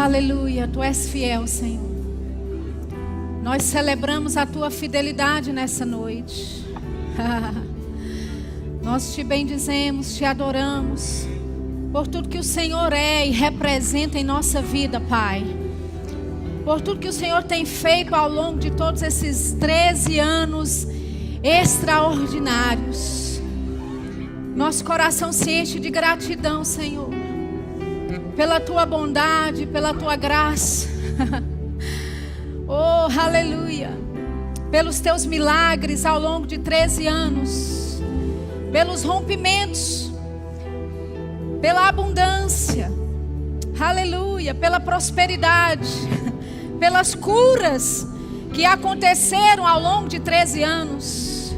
aleluia, Tu és fiel, Senhor. Nós celebramos a Tua fidelidade nessa noite. Nós Te bendizemos, Te adoramos por tudo que o Senhor é e representa em nossa vida, Pai. Por tudo que o Senhor tem feito ao longo de todos esses 13 anos extraordinários. Nosso coração se enche de gratidão, Senhor, pela Tua bondade, pela Tua graça. Oh, aleluia. Pelos Teus milagres ao longo de 13 anos. Pelos rompimentos. Pela abundância. Aleluia. Pela prosperidade. Pelas curas que aconteceram ao longo de 13 anos.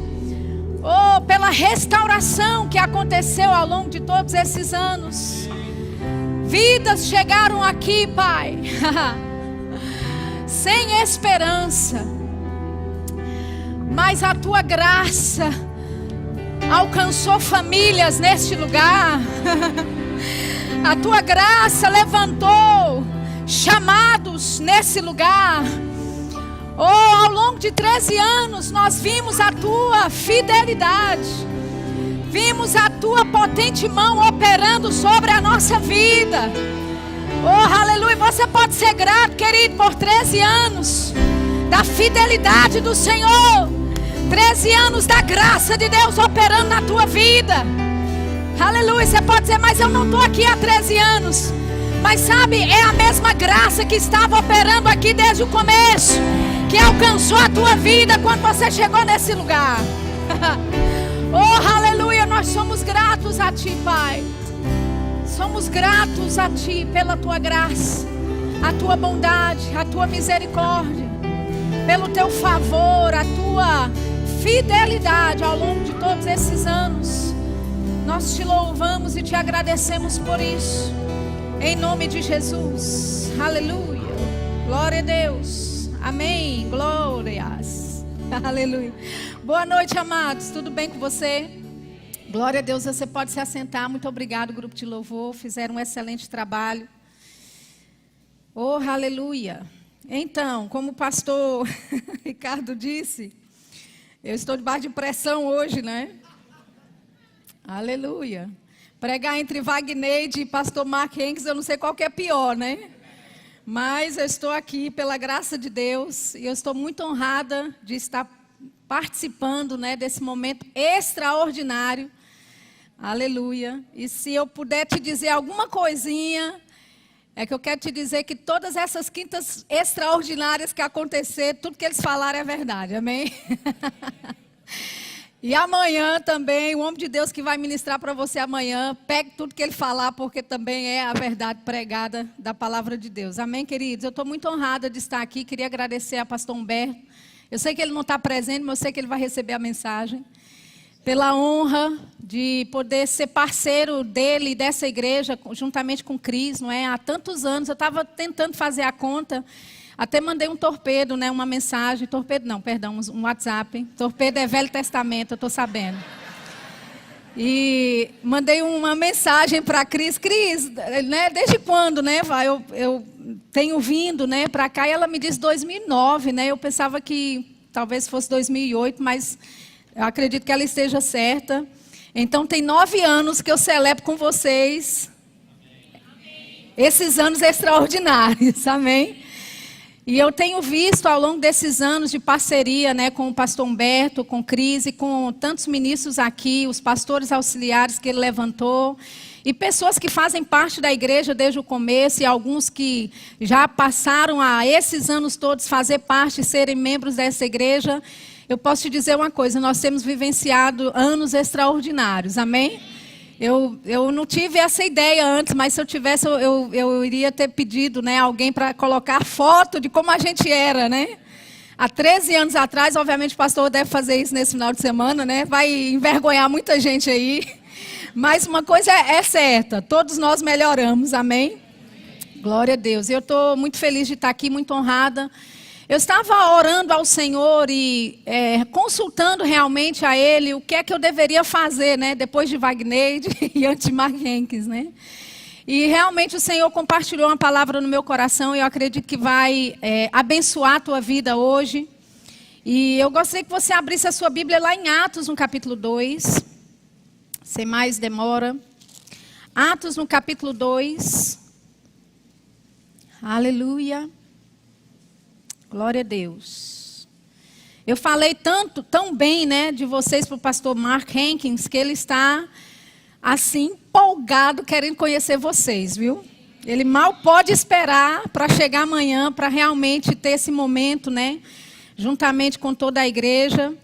Oh, pela restauração que aconteceu ao longo de todos esses anos. Vidas chegaram aqui, Pai, sem esperança, mas a Tua graça alcançou famílias neste lugar. A Tua graça levantou chamados nesse lugar. Oh, ao longo de 13 anos nós vimos a Tua fidelidade. Vimos a Tua potente mão operando sobre a nossa vida. Oh, aleluia. Você pode ser grato, querido, por 13 anos da fidelidade do Senhor. 13 anos da graça de Deus operando na tua vida. Aleluia. Você pode dizer, mas eu não estou aqui há 13 anos. Mas sabe, é a mesma graça que estava operando aqui desde o começo, que alcançou a tua vida quando você chegou nesse lugar. Oh, aleluia. Nós somos gratos a Ti, Pai. Somos gratos a Ti pela Tua graça, a Tua bondade, a Tua misericórdia, pelo Teu favor, a Tua fidelidade ao longo de todos esses anos. Nós Te louvamos e Te agradecemos por isso, em nome de Jesus. Aleluia. Glória a Deus. Amém. Glórias. Aleluia. Boa noite, amados. Tudo bem com você? Glória a Deus. Você pode se assentar. Muito obrigado, grupo de louvor. Fizeram um excelente trabalho. Oh, aleluia. Então, como o pastor Ricardo disse, eu estou debaixo de pressão hoje, né? Aleluia. Pregar entre Wagneide e pastor Mark Henks, eu não sei qual que é pior, né? Mas eu estou aqui pela graça de Deus e eu estou muito honrada de estar participando, né, desse momento extraordinário. Aleluia. E se eu puder te dizer alguma coisinha, é que eu quero te dizer que todas essas quintas extraordinárias que aconteceram, tudo que eles falaram é verdade, amém? E amanhã também, o homem de Deus que vai ministrar para você amanhã, pegue tudo que ele falar, porque também é a verdade pregada da palavra de Deus. Amém, queridos? Eu estou muito honrada de estar aqui, queria agradecer a pastor Humberto. Eu sei que ele não está presente, mas eu sei que ele vai receber a mensagem. Pela honra de poder ser parceiro dele e dessa igreja, juntamente com o Cris, não é? Há tantos anos, eu estava tentando fazer a conta, até mandei um torpedo, né? Uma mensagem, torpedo não, perdão, um WhatsApp. Torpedo é Velho Testamento, eu estou sabendo. E mandei uma mensagem para a Cris, né? Desde quando, né? Eu tenho vindo, né, para cá, e ela me disse 2009, né? Eu pensava que talvez fosse 2008, mas eu acredito que ela esteja certa. Então tem 9 anos que eu celebro com vocês esses anos extraordinários, amém? E eu tenho visto ao longo desses anos de parceria, né, com o pastor Humberto, com Cris e com tantos ministros aqui, os pastores auxiliares que ele levantou, e pessoas que fazem parte da igreja desde o começo, e alguns que já passaram a esses anos todos fazer parte, serem membros dessa igreja. Eu posso te dizer uma coisa, nós temos vivenciado anos extraordinários, amém? Eu não tive essa ideia antes, mas se eu tivesse, eu iria ter pedido, né, alguém para colocar foto de como a gente era, né? Há 13 anos atrás, obviamente o pastor deve fazer isso nesse final de semana, né? Vai envergonhar muita gente aí. Mas uma coisa é certa, todos nós melhoramos, amém? Glória a Deus. Eu estou muito feliz de estar aqui, muito honrada. Eu estava orando ao Senhor e consultando realmente a Ele o que é que eu deveria fazer, né? Depois de Wagneide e antes de Mark Henks, né? E realmente o Senhor compartilhou uma palavra no meu coração e eu acredito que vai abençoar a tua vida hoje. E eu gostaria que você abrisse a sua Bíblia lá em Atos, no capítulo 2. Sem mais demora. Atos, no capítulo 2. Aleluia. Glória a Deus. Eu falei tão bem, né, de vocês para o pastor Mark Hankins, que ele está, assim, empolgado, querendo conhecer vocês, viu? Ele mal pode esperar para chegar amanhã, para realmente ter esse momento, né, juntamente com toda a igreja.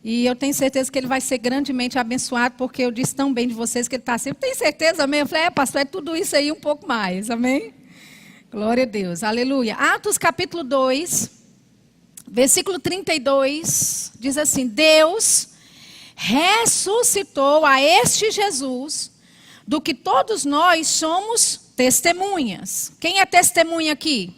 E eu tenho certeza que ele vai ser grandemente abençoado, porque eu disse tão bem de vocês que ele está assim. Tem certeza, amém? Eu falei, pastor, é tudo isso aí, um pouco mais, amém? Glória a Deus, aleluia. Atos capítulo 2, versículo 32, diz assim: Deus ressuscitou a este Jesus, do que todos nós somos testemunhas. Quem é testemunha aqui?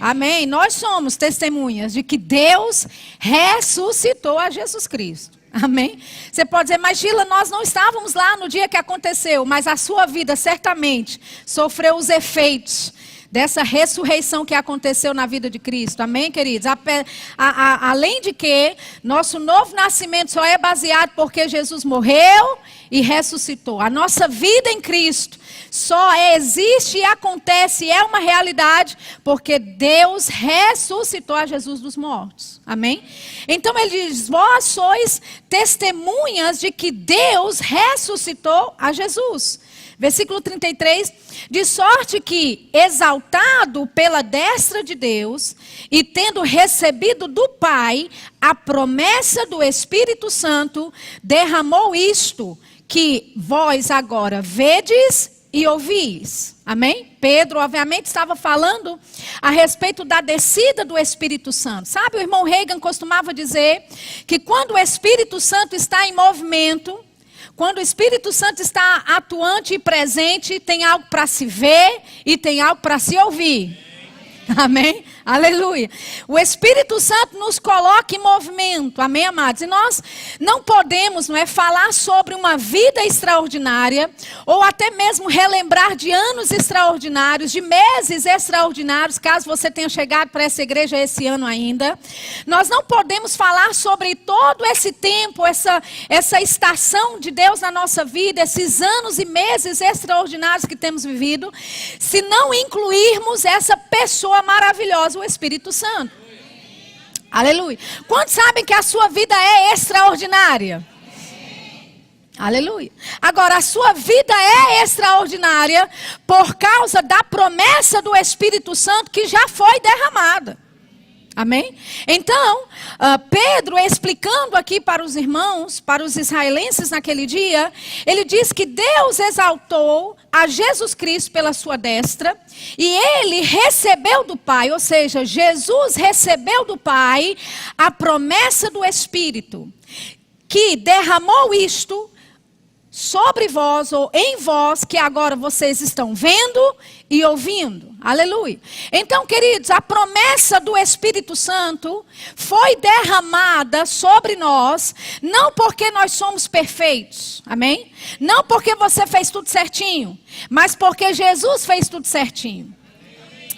Amém. Nós somos testemunhas de que Deus ressuscitou a Jesus Cristo. Amém. Você pode dizer, mas Gila, nós não estávamos lá no dia que aconteceu, mas a sua vida certamente sofreu os efeitos dessa ressurreição que aconteceu na vida de Cristo. Amém, queridos? Além de que nosso novo nascimento só é baseado porque Jesus morreu e ressuscitou. A nossa vida em Cristo só existe e acontece, é uma realidade, porque Deus ressuscitou a Jesus dos mortos. Amém? Então ele diz, vós sois testemunhas de que Deus ressuscitou a Jesus. Versículo 33, de sorte que, exaltado pela destra de Deus, e tendo recebido do Pai a promessa do Espírito Santo, derramou isto, que vós agora vedes e ouvis. Amém? Pedro, obviamente, estava falando a respeito da descida do Espírito Santo. Sabe, o irmão Reagan costumava dizer que quando o Espírito Santo está em movimento, quando o Espírito Santo está atuante e presente, tem algo para se ver e tem algo para se ouvir. Amém? Aleluia. O Espírito Santo nos coloca em movimento. Amém, amados? E nós não podemos, falar sobre uma vida extraordinária, ou até mesmo relembrar de anos extraordinários, de meses extraordinários, caso você tenha chegado para essa igreja esse ano ainda. Nós não podemos falar sobre todo esse tempo, essa estação de Deus na nossa vida, esses anos e meses extraordinários que temos vivido, se não incluirmos essa pessoa maravilhosa, o Espírito Santo. Aleluia. Quantos sabem que a sua vida é extraordinária? Aleluia. Agora, a sua vida é extraordinária por causa da promessa do Espírito Santo que já foi derramada. Amém? Então, Pedro, explicando aqui para os irmãos, para os israelenses naquele dia, ele diz que Deus exaltou a Jesus Cristo pela sua destra, e ele recebeu do Pai, ou seja, Jesus recebeu do Pai a promessa do Espírito, que derramou isto sobre vós ou em vós, que agora vocês estão vendo e ouvindo. Aleluia. Então, queridos, a promessa do Espírito Santo foi derramada sobre nós, não porque nós somos perfeitos, amém? Não porque você fez tudo certinho, mas porque Jesus fez tudo certinho.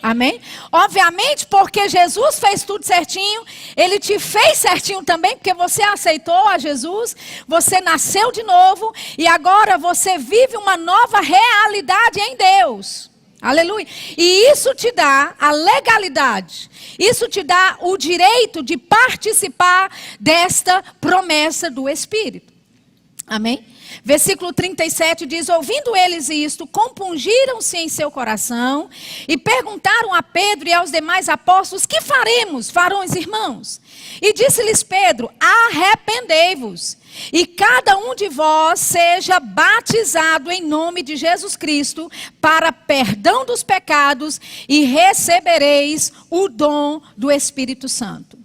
Amém? Obviamente, porque Jesus fez tudo certinho, Ele te fez certinho também, porque você aceitou a Jesus, você nasceu de novo, e agora você vive uma nova realidade em Deus. Aleluia. E isso te dá a legalidade, isso te dá o direito de participar desta promessa do Espírito. Amém? Versículo 37 diz, ouvindo eles isto, compungiram-se em seu coração e perguntaram a Pedro e aos demais apóstolos, que faremos, varões irmãos? E disse-lhes Pedro, arrependei-vos e cada um de vós seja batizado em nome de Jesus Cristo para perdão dos pecados e recebereis o dom do Espírito Santo.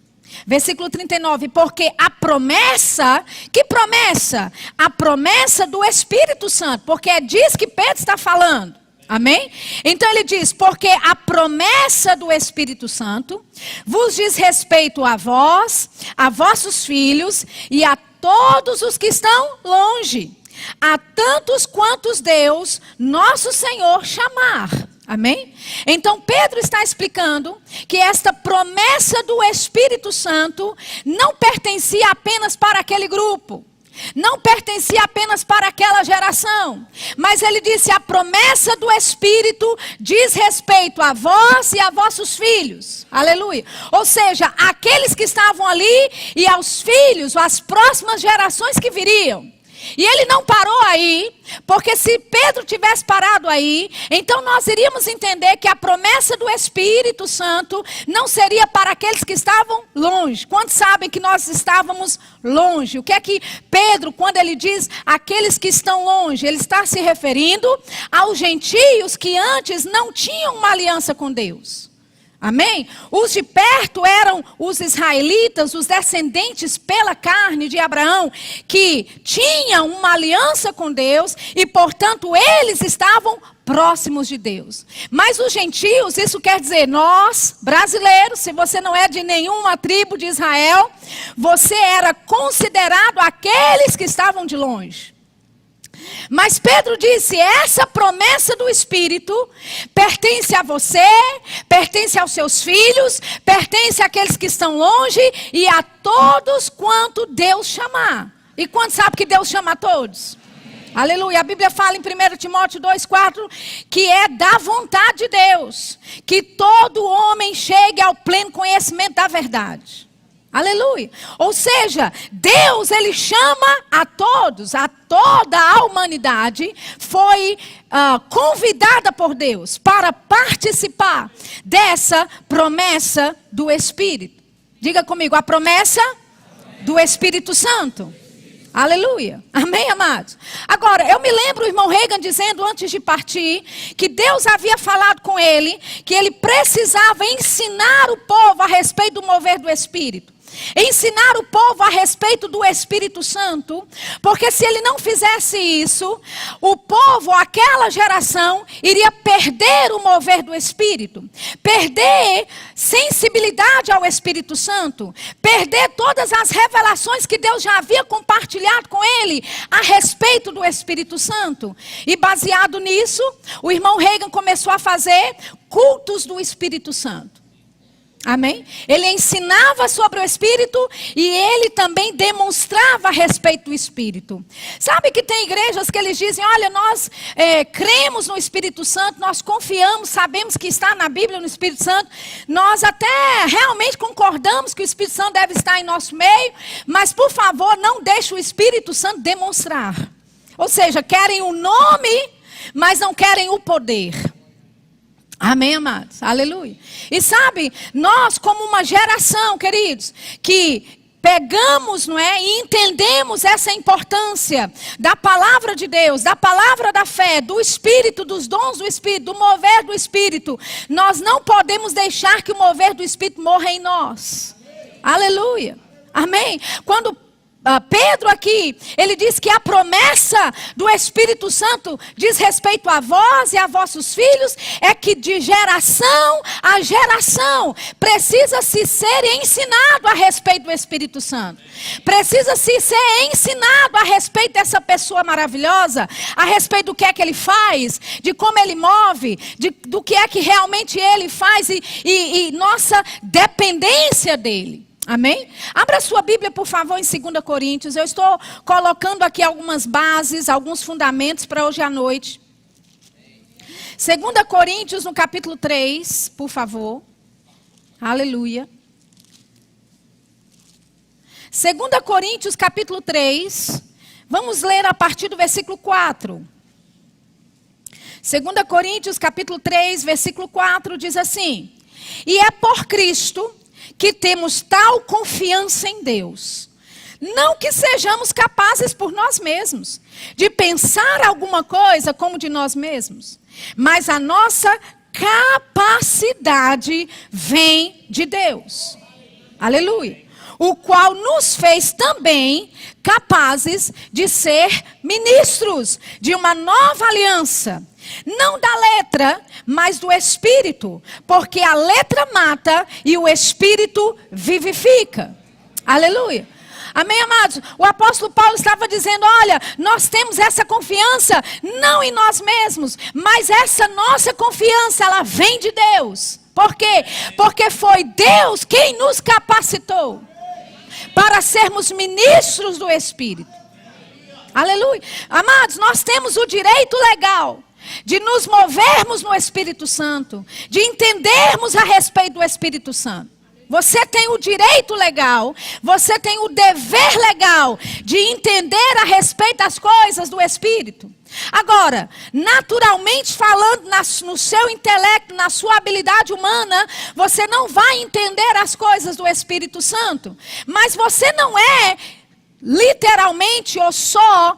Versículo 39, porque a promessa, que promessa? A promessa do Espírito Santo, porque é disso que Pedro está falando, amém? Então ele diz, porque a promessa do Espírito Santo vos diz respeito a vós, a vossos filhos e a todos os que estão longe, a tantos quantos Deus, nosso Senhor, chamar. Amém? Então Pedro está explicando que esta promessa do Espírito Santo não pertencia apenas para aquele grupo. Não pertencia apenas para aquela geração. Mas ele disse: a promessa do Espírito diz respeito a vós e a vossos filhos. Aleluia. Ou seja, aqueles que estavam ali e aos filhos, às próximas gerações que viriam. E ele não parou aí, porque se Pedro tivesse parado aí, então nós iríamos entender que a promessa do Espírito Santo não seria para aqueles que estavam longe. Quantos sabem que nós estávamos longe? O que é que Pedro, quando ele diz aqueles que estão longe, ele está se referindo aos gentios que antes não tinham uma aliança com Deus. Amém? Os de perto eram os israelitas, os descendentes pela carne de Abraão, que tinham uma aliança com Deus e, portanto, eles estavam próximos de Deus. Mas os gentios, isso quer dizer, nós, brasileiros, se você não é de nenhuma tribo de Israel, você era considerado aqueles que estavam de longe. Mas Pedro disse: essa promessa do Espírito pertence a você, pertence aos seus filhos, pertence àqueles que estão longe e a todos quanto Deus chamar. E quanto sabe que Deus chama a todos? Aleluia. A Bíblia fala em 1 Timóteo 2,4 que é da vontade de Deus que todo homem chegue ao pleno conhecimento da verdade. Aleluia. Ou seja, Deus, ele chama a todos, a toda a humanidade foi convidada por Deus para participar dessa promessa do Espírito. Diga comigo, a promessa do Espírito Santo. Aleluia. Amém, amados? Agora, eu me lembro o irmão Reagan dizendo antes de partir que Deus havia falado com ele que ele precisava ensinar o povo a respeito do mover do Espírito. Ensinar o povo a respeito do Espírito Santo, porque se ele não fizesse isso, o povo, aquela geração, iria perder o mover do Espírito, perder sensibilidade ao Espírito Santo, perder todas as revelações que Deus já havia compartilhado com ele a respeito do Espírito Santo. E baseado nisso, o irmão Reagan começou a fazer cultos do Espírito Santo. Amém? Ele ensinava sobre o Espírito e ele também demonstrava a respeito do Espírito. Sabe que tem igrejas que eles dizem: olha, nós cremos no Espírito Santo, nós confiamos, sabemos que está na Bíblia no Espírito Santo, nós até realmente concordamos que o Espírito Santo deve estar em nosso meio, mas por favor não deixe o Espírito Santo demonstrar. Ou seja, querem o nome, mas não querem o poder. Amém, amados? Aleluia. E sabe, nós como uma geração, queridos, que pegamos, não é, e entendemos essa importância da palavra de Deus, da palavra da fé, do Espírito, dos dons do Espírito, do mover do Espírito, nós não podemos deixar que o mover do Espírito morra em nós. Aleluia. Amém? Quando Pedro aqui, ele diz que a promessa do Espírito Santo diz respeito a vós e a vossos filhos, é que de geração a geração precisa-se ser ensinado a respeito do Espírito Santo. Precisa-se ser ensinado a respeito dessa pessoa maravilhosa, a respeito do que é que ele faz, de como ele move, do que é que realmente ele faz e nossa dependência dele. Amém? Abra sua Bíblia, por favor, em 2 Coríntios. Eu estou colocando aqui algumas bases, alguns fundamentos para hoje à noite. 2 Coríntios, no capítulo 3, por favor. Aleluia. 2 Coríntios, capítulo 3. Vamos ler a partir do versículo 4. 2 Coríntios, capítulo 3, versículo 4, diz assim: e é por Cristo que temos tal confiança em Deus, não que sejamos capazes por nós mesmos de pensar alguma coisa como de nós mesmos, mas a nossa capacidade vem de Deus. Aleluia. O qual nos fez também capazes de ser ministros de uma nova aliança, não da letra, mas do Espírito, porque a letra mata e o Espírito vivifica. Aleluia. Amém, amados? O apóstolo Paulo estava dizendo, olha, nós temos essa confiança não em nós mesmos, mas essa nossa confiança, ela vem de Deus. Por quê? Porque foi Deus quem nos capacitou para sermos ministros do Espírito. Aleluia. Amados, nós temos o direito legal de nos movermos no Espírito Santo, de entendermos a respeito do Espírito Santo. Você tem o direito legal, você tem o dever legal de entender a respeito das coisas do Espírito. Agora, naturalmente falando, no seu intelecto, na sua habilidade humana, você não vai entender as coisas do Espírito Santo. Mas você não é literalmente ou só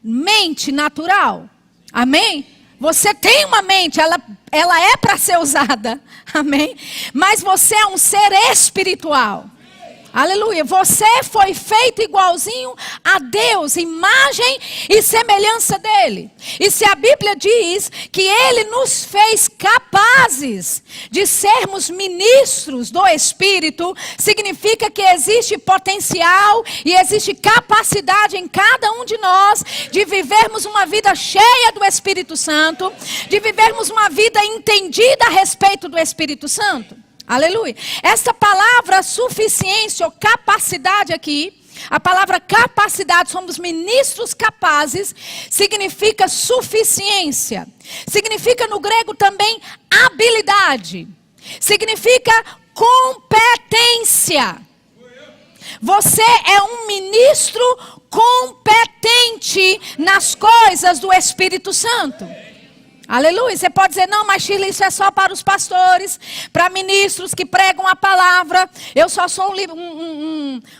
mente natural. Amém? Você tem uma mente, ela é para ser usada. Amém? Mas você é um ser espiritual. Aleluia. Você foi feito igualzinho a Deus, imagem e semelhança dele. E se a Bíblia diz que ele nos fez capazes de sermos ministros do Espírito, significa que existe potencial e existe capacidade em cada um de nós de vivermos uma vida cheia do Espírito Santo, de vivermos uma vida entendida a respeito do Espírito Santo. Aleluia. Essa palavra suficiência ou capacidade aqui, a palavra capacidade, somos ministros capazes, significa suficiência. Significa no grego também habilidade. Significa competência. Você é um ministro competente nas coisas do Espírito Santo. Aleluia. Você pode dizer, não, mas Shirley, isso é só para os pastores, para ministros que pregam a palavra. Eu só sou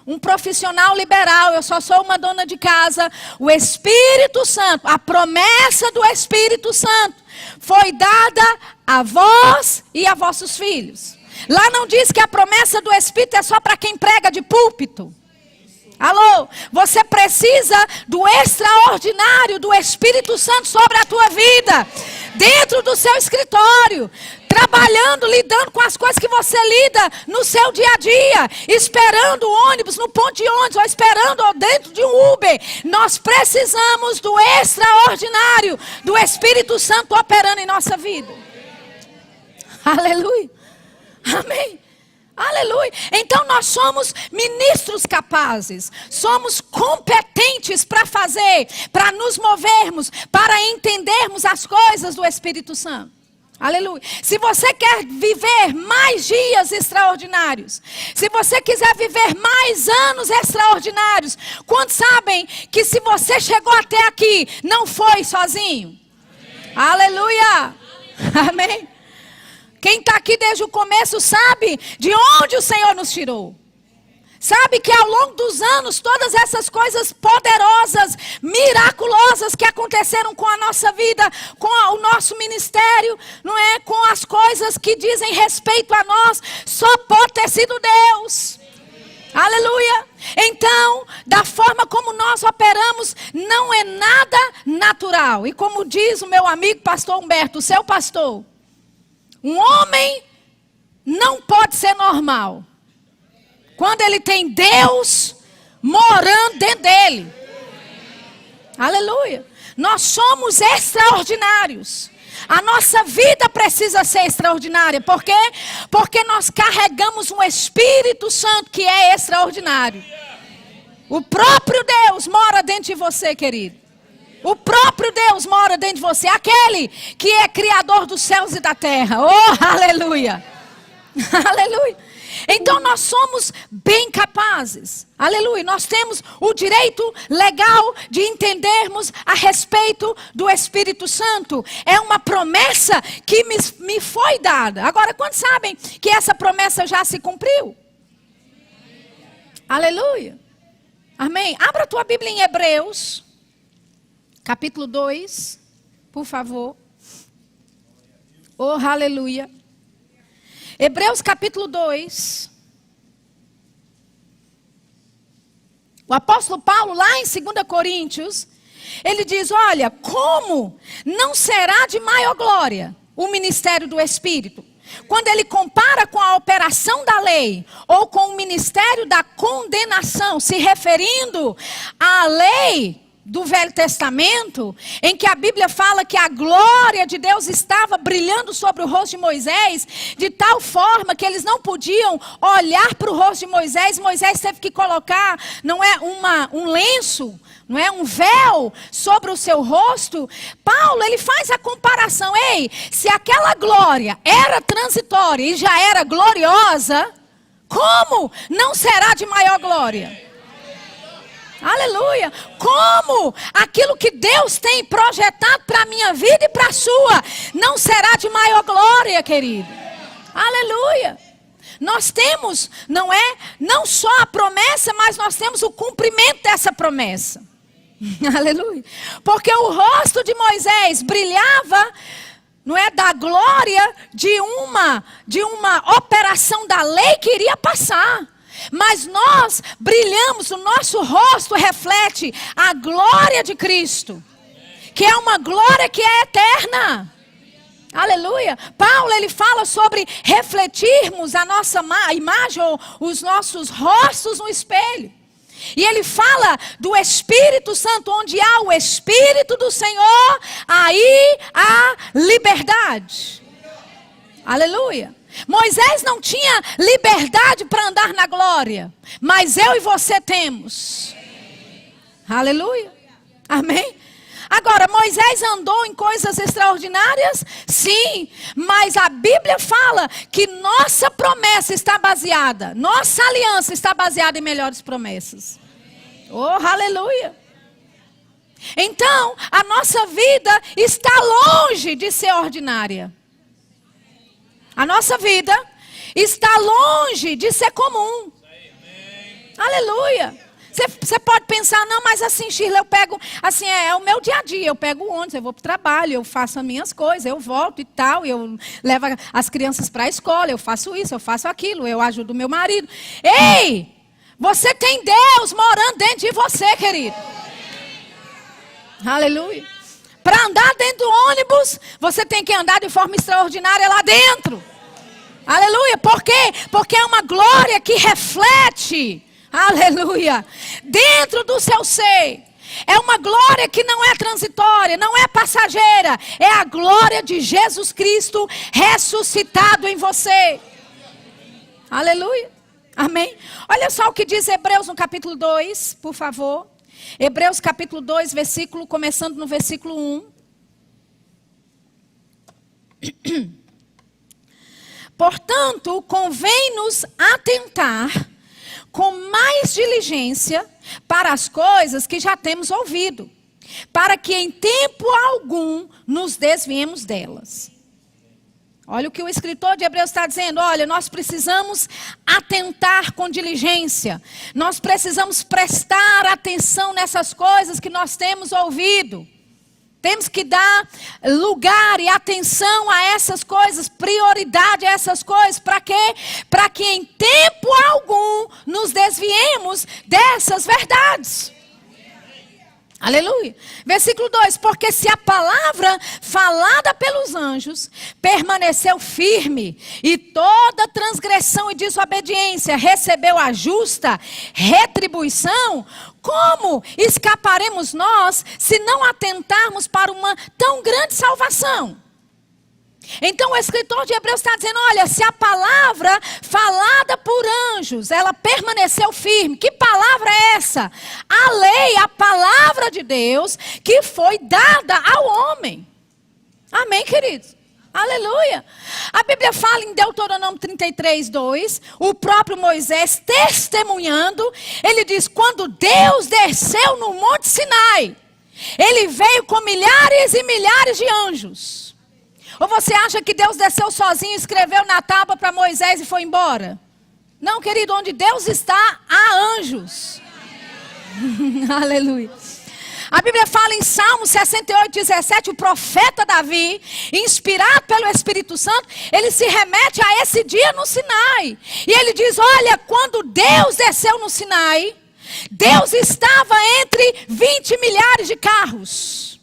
um profissional liberal, eu só sou uma dona de casa. O Espírito Santo, a promessa do Espírito Santo foi dada a vós e a vossos filhos. Lá não diz que a promessa do Espírito é só para quem prega de púlpito. Alô, você precisa do extraordinário do Espírito Santo sobre a tua vida, dentro do seu escritório, trabalhando, lidando com as coisas que você lida no seu dia a dia, esperando o ônibus no ponto de ônibus, ou esperando dentro de um Uber. Nós precisamos do extraordinário do Espírito Santo operando em nossa vida. Aleluia. Amém. Aleluia. Então nós somos ministros capazes, somos competentes para fazer, para nos movermos, para entendermos as coisas do Espírito Santo. Aleluia. Se você quer viver mais dias extraordinários, se você quiser viver mais anos extraordinários, quantos sabem que se você chegou até aqui, não foi sozinho? Amém. Aleluia. Amém. Quem está aqui desde o começo sabe de onde o Senhor nos tirou. Sabe que ao longo dos anos, todas essas coisas poderosas, miraculosas que aconteceram com a nossa vida, com o nosso ministério, não é? Com as coisas que dizem respeito a nós, só pode ter sido Deus. Aleluia. Então, da forma como nós operamos, não é nada natural. E como diz o meu amigo pastor Humberto, o seu pastor, um homem não pode ser normal quando ele tem Deus morando dentro dele. Aleluia. Nós somos extraordinários. A nossa vida precisa ser extraordinária. Por quê? Porque nós carregamos um Espírito Santo que é extraordinário. O próprio Deus mora dentro de você, querido. O próprio Deus mora dentro de você. Aquele que é criador dos céus e da terra. Oh, aleluia. Aleluia. Então nós somos bem capazes. Aleluia. Nós temos o direito legal de entendermos a respeito do Espírito Santo. É uma promessa que me foi dada. Agora, quantos sabem que essa promessa já se cumpriu? Aleluia. Amém. Abra a tua Bíblia em Hebreus, capítulo 2, por favor. Oh, aleluia. Hebreus capítulo 2. O apóstolo Paulo, lá em 2 Coríntios, ele diz, olha, como não será de maior glória o ministério do Espírito? Quando ele compara com a operação da lei, ou com o ministério da condenação, se referindo à lei do Velho Testamento, em que a Bíblia fala que a glória de Deus estava brilhando sobre o rosto de Moisés, de tal forma que eles não podiam olhar para o rosto de Moisés. Moisés teve que colocar, não é um lenço, não é um véu sobre o seu rosto. Paulo, ele faz a comparação. Ei, se aquela glória era transitória e já era gloriosa, como não será de maior glória? Aleluia. Como aquilo que Deus tem projetado para a minha vida e para a sua não será de maior glória, querido? Aleluia. Nós temos, não só a promessa, mas nós temos o cumprimento dessa promessa. Aleluia. Porque o rosto de Moisés brilhava, não é, da glória de uma operação da lei que iria passar. Mas nós brilhamos, o nosso rosto reflete a glória de Cristo, que é uma glória que é eterna. Aleluia. Paulo, ele fala sobre refletirmos a nossa imagem, ou os nossos rostos no espelho. E ele fala do Espírito Santo. Onde há o Espírito do Senhor, aí há liberdade. Aleluia. Moisés não tinha liberdade para andar na glória, mas eu e você temos. Aleluia. Amém. Agora, Moisés andou em coisas extraordinárias? Sim, mas a Bíblia fala que nossa promessa está baseada, nossa aliança está baseada em melhores promessas. Oh, aleluia. Então, a nossa vida está longe de ser ordinária. A nossa vida está longe de ser comum. Aleluia. Você pode pensar, não, mas assim, Shirley, eu pego, assim, é o meu dia a dia. Eu pego o ônibus, eu vou para o trabalho, eu faço as minhas coisas, eu volto e tal. Eu levo as crianças para a escola, eu faço isso, eu faço aquilo, eu ajudo o meu marido. Ei, você tem Deus morando dentro de você, querido. Aleluia. Para andar dentro do ônibus, você tem que andar de forma extraordinária lá dentro. Aleluia. Por quê? Porque é uma glória que reflete, aleluia, dentro do seu ser. É uma glória que não é transitória, não é passageira. É a glória de Jesus Cristo ressuscitado em você. Aleluia. Amém. Olha só o que diz Hebreus no capítulo 2, por favor. Hebreus capítulo 2, começando no versículo 1. Portanto, convém-nos atentar com mais diligência para as coisas que já temos ouvido, para que em tempo algum nos desviemos delas. Olha o que o escritor de Hebreus está dizendo. Olha, nós precisamos atentar com diligência. Nós precisamos prestar atenção nessas coisas que nós temos ouvido. Temos que dar lugar e atenção a essas coisas, prioridade a essas coisas. Para quê? Para que em tempo algum nos desviemos dessas verdades. Aleluia. Versículo 2. Porque se a palavra falada pelos anjos permaneceu firme, e toda transgressão e desobediência recebeu a justa retribuição, como escaparemos nós se não atentarmos para uma tão grande salvação? Então o escritor de Hebreus está dizendo, olha, se a palavra falada por anjos, ela permaneceu firme. Que palavra é essa? A lei, a palavra de Deus que foi dada ao homem. Amém, queridos? Aleluia. A Bíblia fala em Deuteronômio 33, 2, o próprio Moisés testemunhando, ele diz, quando Deus desceu no Monte Sinai, ele veio com milhares e milhares de anjos. Ou você acha que Deus desceu sozinho, escreveu na tábua para Moisés e foi embora? Não, querido, onde Deus está, há anjos. Aleluia. A Bíblia fala em Salmo 68, 17, o profeta Davi, inspirado pelo Espírito Santo, ele se remete a esse dia no Sinai. E ele diz, olha, quando Deus desceu no Sinai, Deus estava entre 20 milhares de carros.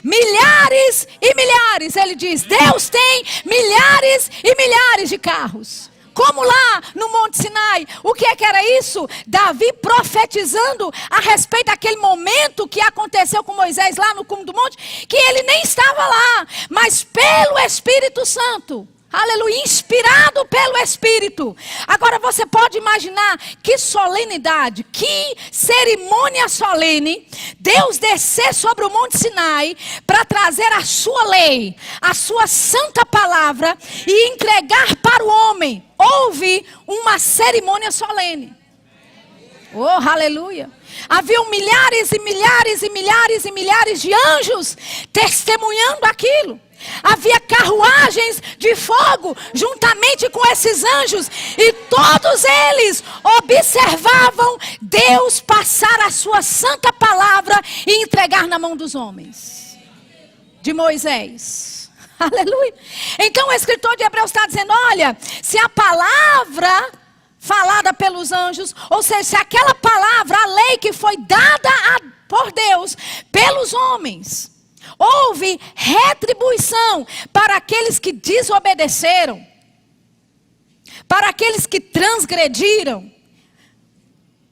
Milhares e milhares, ele diz. Deus tem milhares e milhares de carros. Como lá no Monte Sinai. O que é que era isso? Davi profetizando a respeito daquele momento que aconteceu com Moisés lá no cume do monte, que ele nem estava lá, mas pelo Espírito Santo. Aleluia, inspirado pelo Espírito. Agora você pode imaginar que solenidade, que cerimônia solene, Deus descer sobre o Monte Sinai para trazer a sua lei, a sua santa palavra e entregar para o homem. Houve uma cerimônia solene. Oh, aleluia. Haviam milhares e milhares e milhares e milhares de anjos testemunhando aquilo. Havia carruagens de fogo juntamente com esses anjos. E todos eles observavam Deus passar a sua santa palavra e entregar na mão dos homens. De Moisés. Aleluia. Então o escritor de Hebreus está dizendo, olha, se a palavra falada pelos anjos, ou seja, se aquela palavra, a lei que foi dada por Deus pelos homens, houve retribuição para aqueles que desobedeceram, para aqueles que transgrediram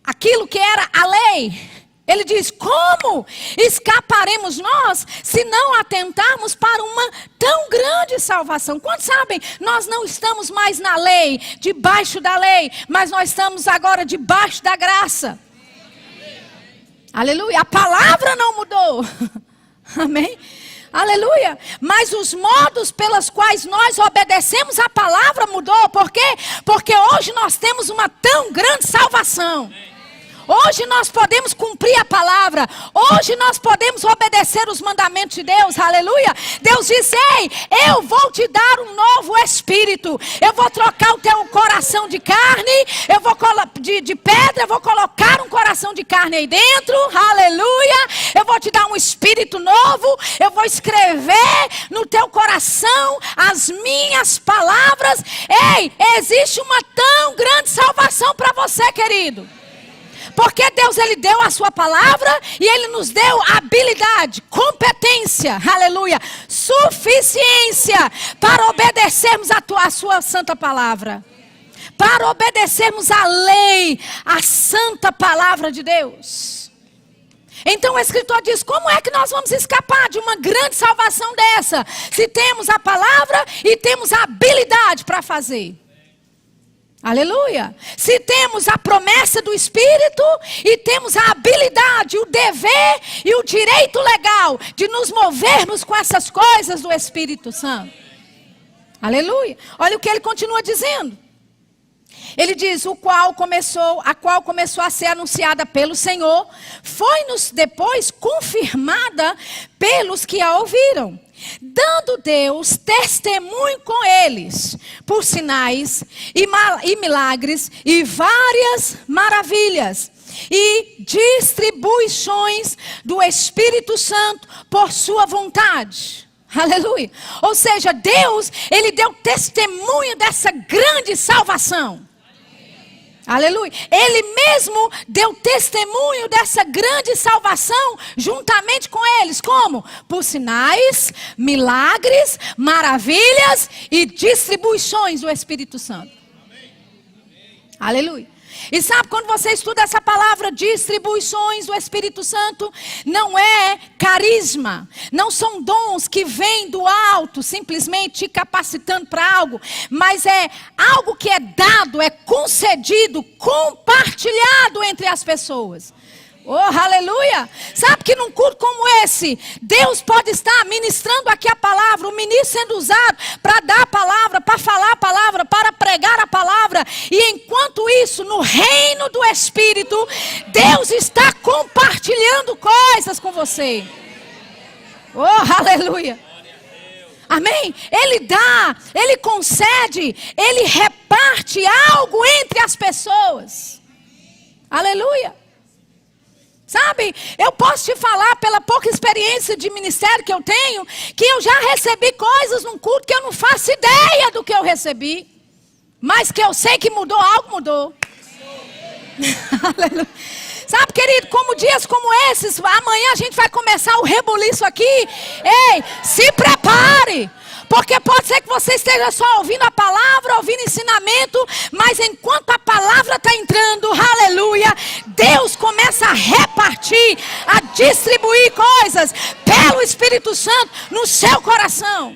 aquilo que era a lei. Ele diz, como escaparemos nós se não atentarmos para uma tão grande salvação? Quantos sabem, nós não estamos mais na lei, debaixo da lei, mas nós estamos agora debaixo da graça. Aleluia, a palavra não mudou. Amém? Aleluia. Mas os modos pelos quais nós obedecemos a palavra mudou. Por quê? Porque hoje nós temos uma tão grande salvação. Hoje nós podemos cumprir a palavra. Hoje nós podemos obedecer os mandamentos de Deus. Aleluia. Deus disse, ei, eu vou te dar um novo espírito. Eu vou trocar o teu coração de carne. Eu vou de pedra. Eu vou colocar um coração de carne aí dentro. Aleluia. Eu vou te dar um espírito novo. Eu vou escrever no teu coração as minhas palavras. Ei, existe uma tão grande salvação para você, querido. Porque Deus, Ele deu a sua palavra e Ele nos deu habilidade, competência, aleluia, suficiência para obedecermos a sua santa palavra. Para obedecermos a lei, a santa palavra de Deus. Então o escritor diz, como é que nós vamos escapar de uma grande salvação dessa? Se temos a palavra e temos a habilidade para fazer. Aleluia. Se temos a promessa do Espírito e temos a habilidade, o dever e o direito legal de nos movermos com essas coisas do Espírito Santo. Aleluia. Olha o que ele continua dizendo. Ele diz, a qual começou a ser anunciada pelo Senhor, foi-nos depois confirmada pelos que a ouviram. Dando Deus testemunho com eles, por sinais e milagres e várias maravilhas e distribuições do Espírito Santo por sua vontade. Aleluia. Ou seja, Deus, Ele deu testemunho dessa grande salvação. Aleluia. Ele mesmo deu testemunho dessa grande salvação juntamente com eles. Como? Por sinais, milagres, maravilhas e distribuições do Espírito Santo. Aleluia. E sabe, quando você estuda essa palavra distribuições do Espírito Santo, não é carisma, não são dons que vêm do alto, simplesmente te capacitando para algo, mas é algo que é dado, é concedido, compartilhado entre as pessoas. Oh, aleluia. Sabe que num culto como esse, Deus pode estar ministrando aqui a palavra, o ministro sendo usado para dar a palavra, para falar a palavra, para pregar a palavra. E enquanto isso, no reino do Espírito, Deus está compartilhando coisas com você. Oh, aleluia. Amém? Ele dá, Ele concede, Ele reparte algo entre as pessoas. Aleluia. Sabe, eu posso te falar pela pouca experiência de ministério que eu tenho, que eu já recebi coisas num culto que eu não faço ideia do que eu recebi. Mas que eu sei que mudou, algo mudou. Sabe, querido, como dias como esses, amanhã a gente vai começar o rebuliço aqui. Ei, se prepare. Porque pode ser que você esteja só ouvindo a palavra, ouvindo ensinamento, mas enquanto a palavra está entrando, aleluia, Deus começa a repartir, a distribuir coisas pelo Espírito Santo no seu coração.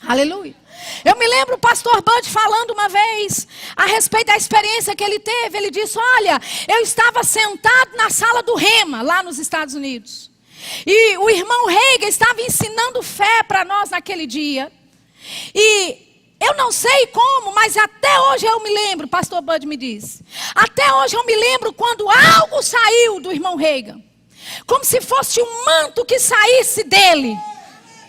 Aleluia. Eu me lembro o pastor Bud falando uma vez a respeito da experiência que ele teve. Ele disse, olha, eu estava sentado na sala do Rema, lá nos Estados Unidos. E o irmão Reagan estava ensinando fé para nós naquele dia. E eu não sei como, mas até hoje eu me lembro, pastor Bud me disse. Até hoje eu me lembro quando algo saiu do irmão Reagan. Como se fosse um manto que saísse dele.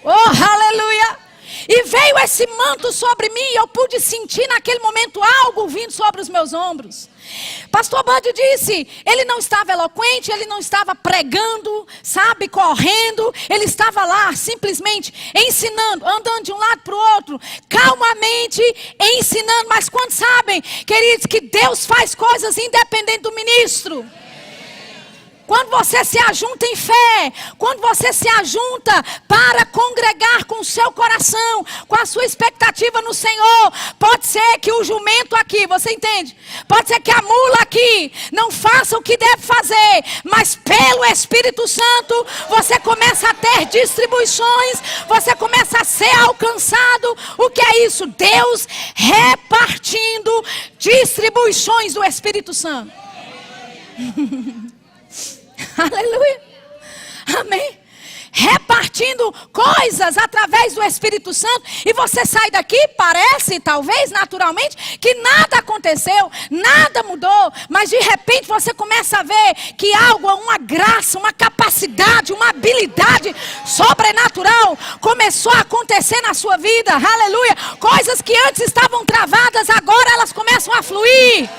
Oh, aleluia! E veio esse manto sobre mim e eu pude sentir naquele momento algo vindo sobre os meus ombros. Pastor Bud disse, ele não estava eloquente, ele não estava pregando, sabe, correndo. Ele estava lá simplesmente ensinando, andando de um lado para o outro, calmamente ensinando. Mas quando sabem, queridos, que Deus faz coisas independente do ministro. Quando você se ajunta em fé, quando você se ajunta para congregar com o seu coração, com a sua expectativa no Senhor, pode ser que o jumento aqui, você entende? Pode ser que a mula aqui não faça o que deve fazer, mas pelo Espírito Santo, você começa a ter distribuições, você começa a ser alcançado. O que é isso? Deus repartindo distribuições do Espírito Santo. Aleluia, amém. Repartindo coisas através do Espírito Santo. E você sai daqui, parece, talvez, naturalmente, que nada aconteceu, nada mudou. Mas de repente você começa a ver que algo, uma graça, uma capacidade, uma habilidade sobrenatural começou a acontecer na sua vida. Aleluia. Coisas que antes estavam travadas, agora elas começam a fluir.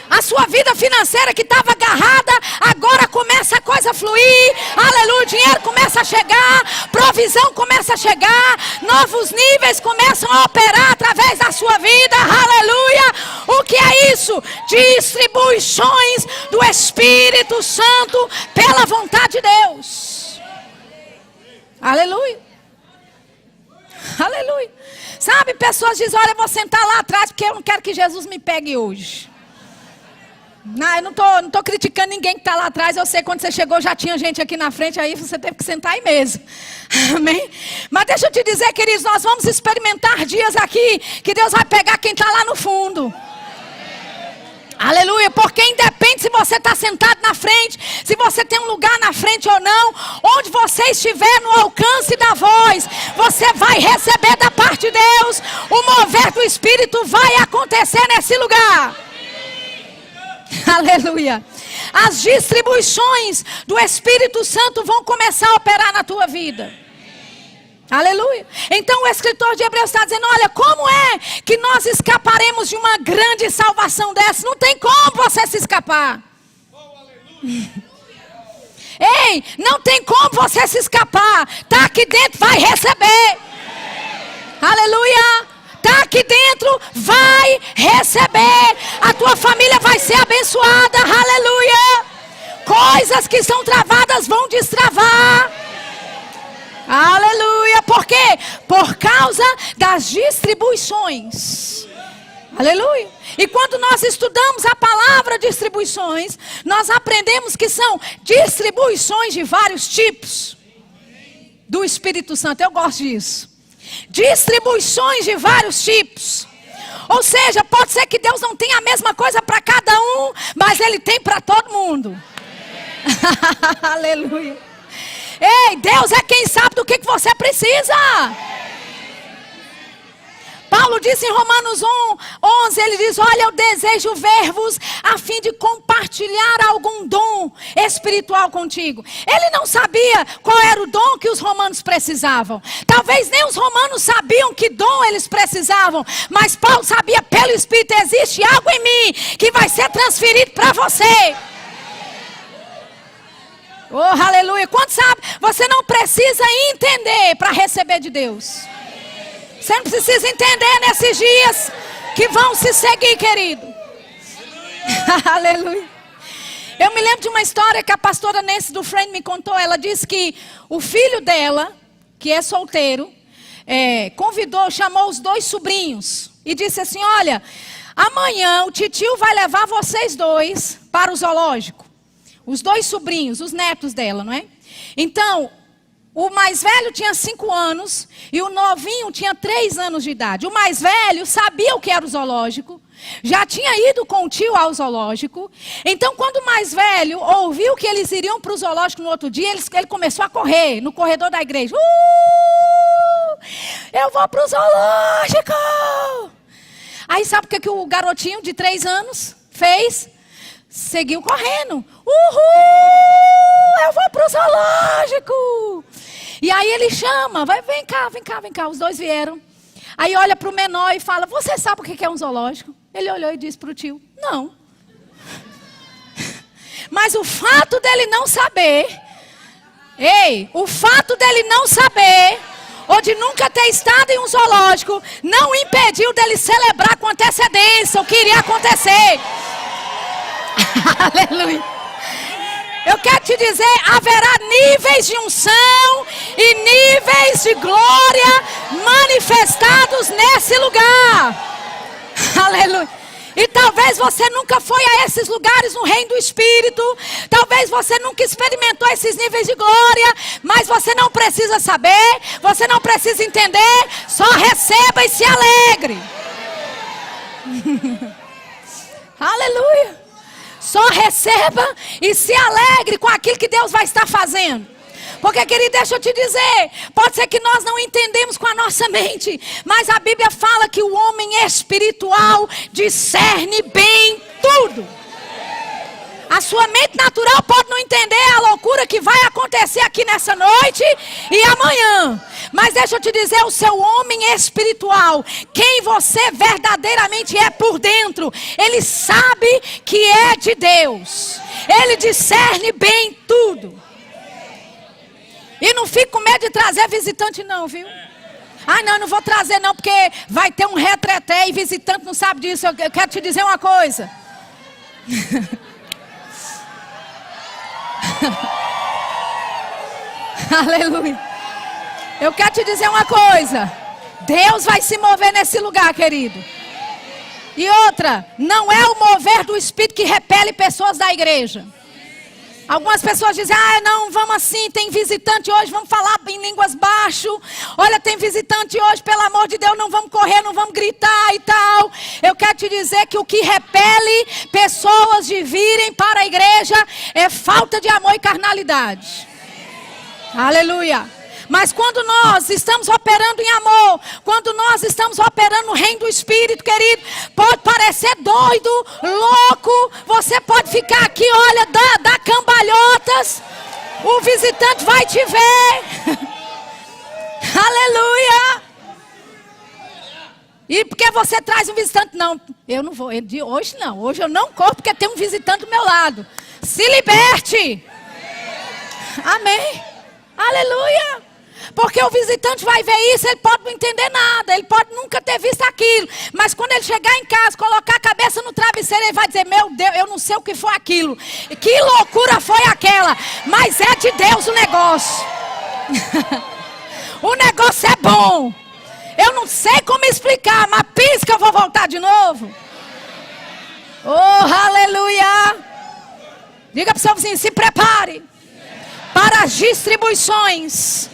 A sua vida financeira que estava agarrada, agora começa a coisa a fluir. Aleluia, o dinheiro começa a chegar, provisão começa a chegar, novos níveis começam a operar através da sua vida. Aleluia. O que é isso? Distribuições do Espírito Santo pela vontade de Deus. Aleluia. Aleluia. Sabe, pessoas dizem, olha, eu vou sentar lá atrás porque eu não quero que Jesus me pegue hoje. Não, eu não tô criticando ninguém que está lá atrás. Eu sei que quando você chegou já tinha gente aqui na frente, aí você teve que sentar aí mesmo. Amém? Mas deixa eu te dizer, queridos, nós vamos experimentar dias aqui que Deus vai pegar quem está lá no fundo. Aleluia, porque independe se você está sentado na frente, se você tem um lugar na frente ou não, onde você estiver no alcance da voz, você vai receber da parte de Deus. O mover do Espírito vai acontecer nesse lugar. Aleluia. As distribuições do Espírito Santo vão começar a operar na tua vida. Aleluia. Então o escritor de Hebreus está dizendo, olha, como é que nós escaparemos de uma grande salvação dessa? Não tem como você se escapar. Ei, não tem como você se escapar. Está aqui dentro, vai receber. Aleluia. Está aqui dentro, vai receber. A tua família vai ser abençoada. Aleluia. Coisas que são travadas vão destravar. Aleluia. Por quê? Por causa das distribuições. Aleluia. E quando nós estudamos a palavra distribuições, nós aprendemos que são distribuições de vários tipos do Espírito Santo. Eu gosto disso. Distribuições de vários tipos. Ou seja, pode ser que Deus não tenha a mesma coisa para cada um, mas Ele tem para todo mundo. Aleluia. Ei, Deus é quem sabe do que você precisa. Paulo disse em Romanos 1:11, ele diz, olha, eu desejo ver-vos a fim de compartilhar algum dom espiritual contigo. Ele não sabia qual era o dom que os romanos precisavam. Talvez nem os romanos sabiam que dom eles precisavam. Mas Paulo sabia pelo Espírito, existe algo em mim que vai ser transferido para você. Oh, aleluia. Quanto sabe, você não precisa entender para receber de Deus. Você não precisa entender nesses dias que vão se seguir, querido. Aleluia. Eu me lembro de uma história que a pastora Nancy Dufresne me contou. Ela disse que o filho dela, que é solteiro, chamou os 2 sobrinhos e disse assim: olha, amanhã o titio vai levar vocês 2 para o zoológico. Os 2 sobrinhos, os netos dela, não é? Então, o mais velho tinha 5 anos e o novinho tinha 3 anos de idade. O mais velho sabia o que era o zoológico, já tinha ido com o tio ao zoológico. Então, quando o mais velho ouviu que eles iriam para o zoológico no outro dia, ele começou a correr no corredor da igreja. Eu vou para o zoológico! Aí sabe o que o garotinho de 3 anos fez? Seguiu correndo. Eu vou para o zoológico! E aí ele chama, vem cá. Os 2 vieram. Aí olha para o menor e fala: você sabe o que é um zoológico? Ele olhou e disse para o tio: não. Mas o fato dele não saber, ou de nunca ter estado em um zoológico, não impediu dele celebrar com antecedência o que iria acontecer. Aleluia. Eu quero te dizer, haverá níveis de unção e níveis de glória manifestados nesse lugar. Aleluia. E talvez você nunca foi a esses lugares no reino do Espírito. Talvez você nunca experimentou esses níveis de glória. Mas você não precisa saber, você não precisa entender. Só receba e se alegre. Aleluia. Só receba e se alegre com aquilo que Deus vai estar fazendo. Porque, querido, deixa eu te dizer, pode ser que nós não entendemos com a nossa mente, mas a Bíblia fala que o homem espiritual discerne bem tudo. A sua mente natural pode não entender a loucura que vai acontecer aqui nessa noite e amanhã. Mas deixa eu te dizer, o seu homem espiritual, quem você verdadeiramente é por dentro, ele sabe que é de Deus. Ele discerne bem tudo. E não fique com medo de trazer visitante não, viu? Não, não vou trazer não, porque vai ter um retreté e visitante não sabe disso. Eu quero te dizer uma coisa. Aleluia. Eu quero te dizer uma coisa. Deus vai se mover nesse lugar, querido. E outra, não é o mover do Espírito que repele pessoas da igreja. Algumas pessoas dizem: não, vamos assim, tem visitante hoje, vamos falar em línguas baixo. Olha, tem visitante hoje, pelo amor de Deus, não vamos correr, não vamos gritar e tal. Eu quero te dizer que o que repele pessoas de virem para a igreja é falta de amor e carnalidade. Aleluia. Mas quando nós estamos operando em amor, quando nós estamos operando no reino do Espírito, querido, pode parecer doido, louco, você pode ficar aqui, olha, dá cambalhotas, o visitante vai te ver. Aleluia. E porque você traz um visitante? Não, eu não vou, hoje não, hoje eu não corro porque tem um visitante do meu lado. Se liberte. Amém. Aleluia. Porque o visitante vai ver isso, ele pode não entender nada, ele pode nunca ter visto aquilo. Mas quando ele chegar em casa, colocar a cabeça no travesseiro, ele vai dizer: meu Deus, eu não sei o que foi aquilo. Que loucura foi aquela. Mas é de Deus o negócio. O negócio é bom. Eu não sei como explicar, mas pensa que eu vou voltar de novo. Oh, aleluia. Diga para o seu vizinho: se prepare para as distribuições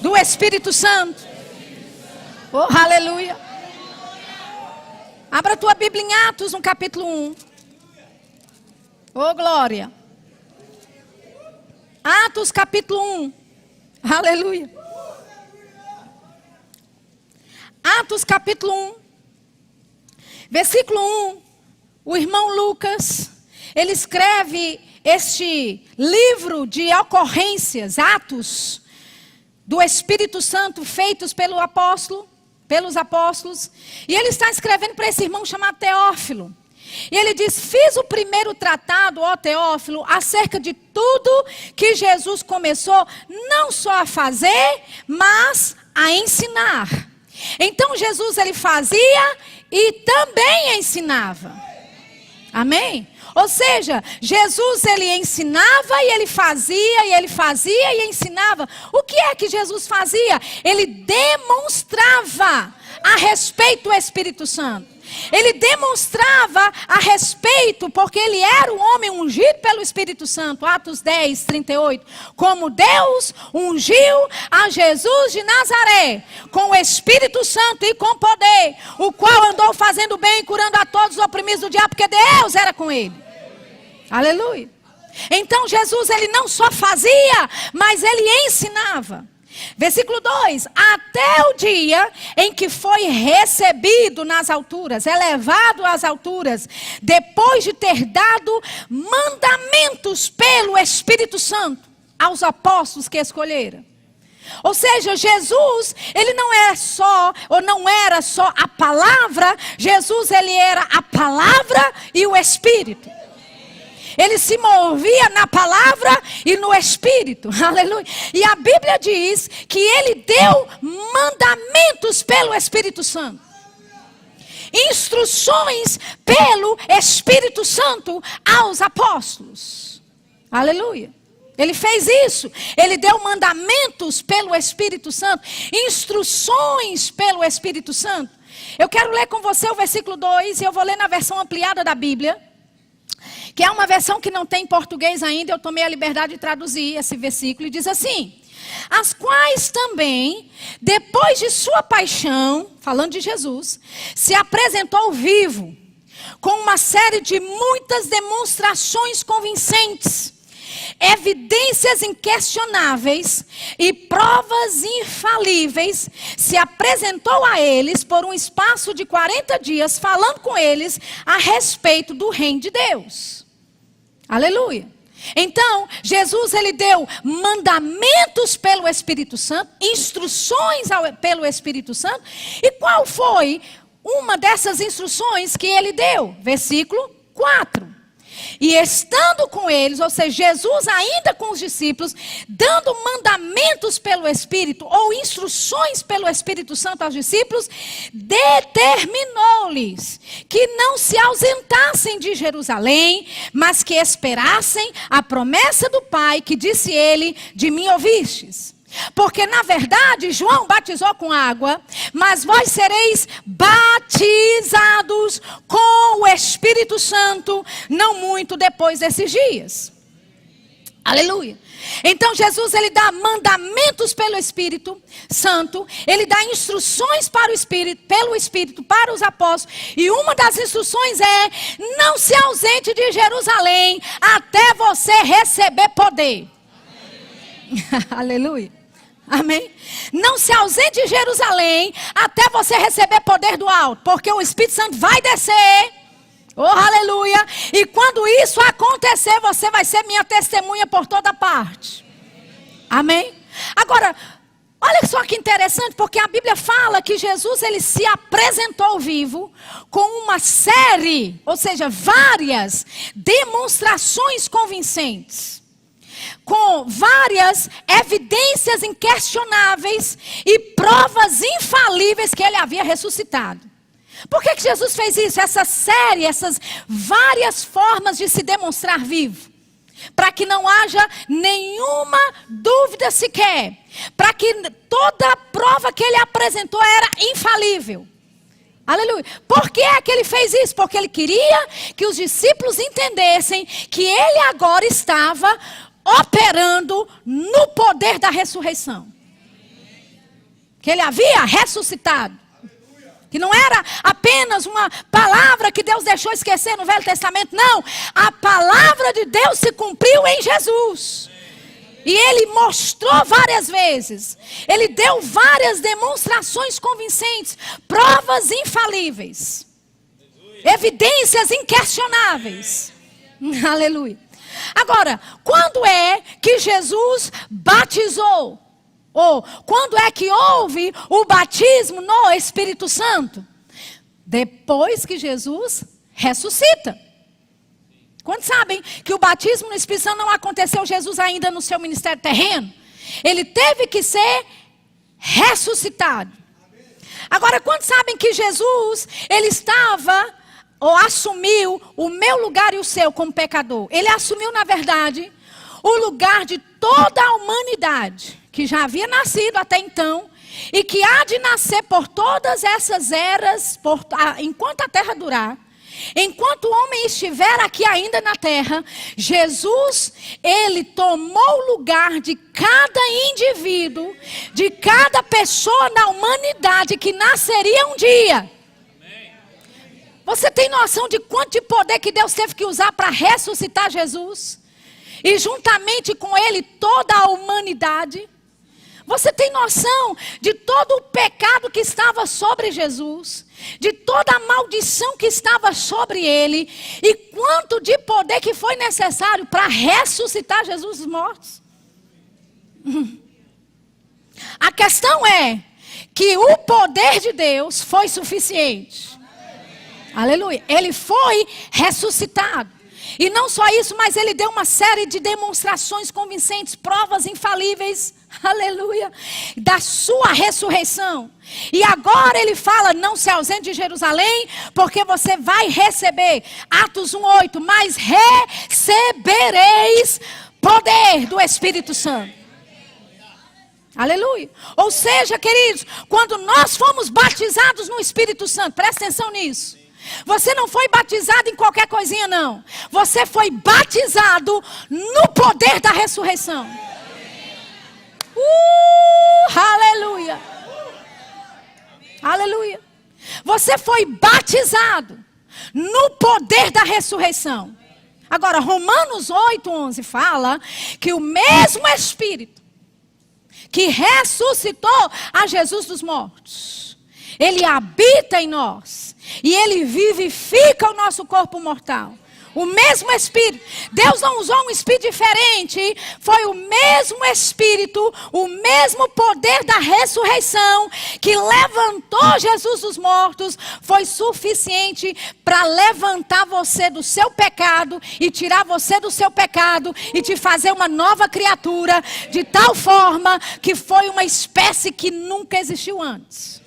do Espírito Santo. Oh, aleluia. Abra a tua Bíblia em Atos, no capítulo 1. Oh, glória. Atos, capítulo 1. Aleluia. Atos, capítulo 1. Versículo 1. O irmão Lucas, ele escreve este livro de ocorrências, Atos, do Espírito Santo, feitos pelos apóstolos. E ele está escrevendo para esse irmão chamado Teófilo. E ele diz: fiz o primeiro tratado, ó Teófilo, acerca de tudo que Jesus começou, não só a fazer, mas a ensinar. Então Jesus, ele fazia e também ensinava. Amém? Ou seja, Jesus ele ensinava e ele fazia, e ele fazia e ensinava. O que é que Jesus fazia? Ele demonstrava a respeito do Espírito Santo. Ele demonstrava a respeito, porque ele era o homem ungido pelo Espírito Santo. Atos 10, 38. Como Deus ungiu a Jesus de Nazaré, com o Espírito Santo e com poder, o qual andou fazendo bem e curando a todos os oprimidos do diabo, porque Deus era com ele. Aleluia. Então Jesus ele não só fazia, mas ele ensinava. Versículo 2, até o dia em que foi recebido nas alturas, elevado às alturas, depois de ter dado mandamentos pelo Espírito Santo aos apóstolos que escolheram. Ou seja, Jesus, ele não é só, ou não era só a palavra, Jesus ele era a palavra e o Espírito. Ele se movia na palavra e no Espírito. Aleluia. E a Bíblia diz que ele deu mandamentos pelo Espírito Santo. Instruções pelo Espírito Santo aos apóstolos. Aleluia. Ele fez isso. Ele deu mandamentos pelo Espírito Santo. Instruções pelo Espírito Santo. Eu quero ler com você o versículo 2. E eu vou ler na versão ampliada da Bíblia, que é uma versão que não tem em português ainda. Eu tomei a liberdade de traduzir esse versículo. E diz assim: as quais também, depois de sua paixão, falando de Jesus, se apresentou vivo, com uma série de muitas demonstrações convincentes, evidências inquestionáveis e provas infalíveis, se apresentou a eles por um espaço de 40 dias, falando com eles a respeito do reino de Deus. Aleluia. Então, Jesus ele deu mandamentos pelo Espírito Santo, instruções pelo Espírito Santo. E qual foi uma dessas instruções que ele deu? Versículo 4. E estando com eles, ou seja, Jesus ainda com os discípulos, dando mandamentos pelo Espírito, ou instruções pelo Espírito Santo aos discípulos, determinou-lhes que não se ausentassem de Jerusalém, mas que esperassem a promessa do Pai, que disse ele: de mim ouvistes. Porque na verdade João batizou com água, mas vós sereis batizados com o Espírito Santo não muito depois desses dias. Aleluia. Então Jesus ele dá mandamentos pelo Espírito Santo, ele dá instruções para o Espírito, pelo Espírito para os apóstolos, e uma das instruções é: não se ausente de Jerusalém até você receber poder. Aleluia. Amém? Não se ausente de Jerusalém até você receber poder do alto, porque o Espírito Santo vai descer. Oh, aleluia. E quando isso acontecer, você vai ser minha testemunha por toda parte. Amém? Agora, olha só que interessante, porque a Bíblia fala que Jesus ele se apresentou vivo com uma série, ou seja, várias demonstrações convincentes, com várias evidências inquestionáveis e provas infalíveis que ele havia ressuscitado. Por que Jesus fez isso? Essa série, essas várias formas de se demonstrar vivo. Para que não haja nenhuma dúvida sequer. Para que toda a prova que ele apresentou era infalível. Aleluia. Por que é que ele fez isso? Porque ele queria que os discípulos entendessem que ele agora estava operando no poder da ressurreição. Que ele havia ressuscitado. Que não era apenas uma palavra que Deus deixou esquecer no Velho Testamento. Não, a palavra de Deus se cumpriu em Jesus. E ele mostrou várias vezes. Ele deu várias demonstrações convincentes. Provas infalíveis. Evidências inquestionáveis. Aleluia. Agora, quando é que Jesus batizou? Ou quando é que houve o batismo no Espírito Santo? Depois que Jesus ressuscita. Quantos sabem que o batismo no Espírito Santo não aconteceu Jesus ainda no seu ministério terreno? Ele teve que ser ressuscitado. Agora, quantos sabem que Jesus, ele estava ou assumiu o meu lugar e o seu como pecador. Ele assumiu, na verdade, o lugar de toda a humanidade que já havia nascido até então e que há de nascer por todas essas eras, enquanto a terra durar. Enquanto o homem estiver aqui ainda na terra, Jesus, ele tomou o lugar de cada indivíduo, de cada pessoa na humanidade que nasceria um dia. Você tem noção de quanto de poder que Deus teve que usar para ressuscitar Jesus? E juntamente com ele toda a humanidade? Você tem noção de todo o pecado que estava sobre Jesus? De toda a maldição que estava sobre ele? E quanto de poder que foi necessário para ressuscitar Jesus dos mortos? A questão é que o poder de Deus foi suficiente. Aleluia. Ele foi ressuscitado. E não só isso, mas ele deu uma série de demonstrações convincentes, provas infalíveis, aleluia, da sua ressurreição. E agora ele fala, não se ausente de Jerusalém, porque você vai receber, Atos 1:8, mas recebereis poder do Espírito Santo. Aleluia. Ou seja, queridos, quando nós fomos batizados no Espírito Santo, presta atenção nisso. Você não foi batizado em qualquer coisinha, não. Você foi batizado no poder da ressurreição. Aleluia. Aleluia. Você foi batizado no poder da ressurreição. Agora, Romanos 8:11 fala que o mesmo Espírito que ressuscitou a Jesus dos mortos, ele habita em nós. E ele vivifica o nosso corpo mortal. O mesmo Espírito. Deus não usou um Espírito diferente. Foi o mesmo Espírito, o mesmo poder da ressurreição que levantou Jesus dos mortos. Foi suficiente para levantar você do seu pecado e tirar você do seu pecado e te fazer uma nova criatura, de tal forma que foi uma espécie que nunca existiu antes.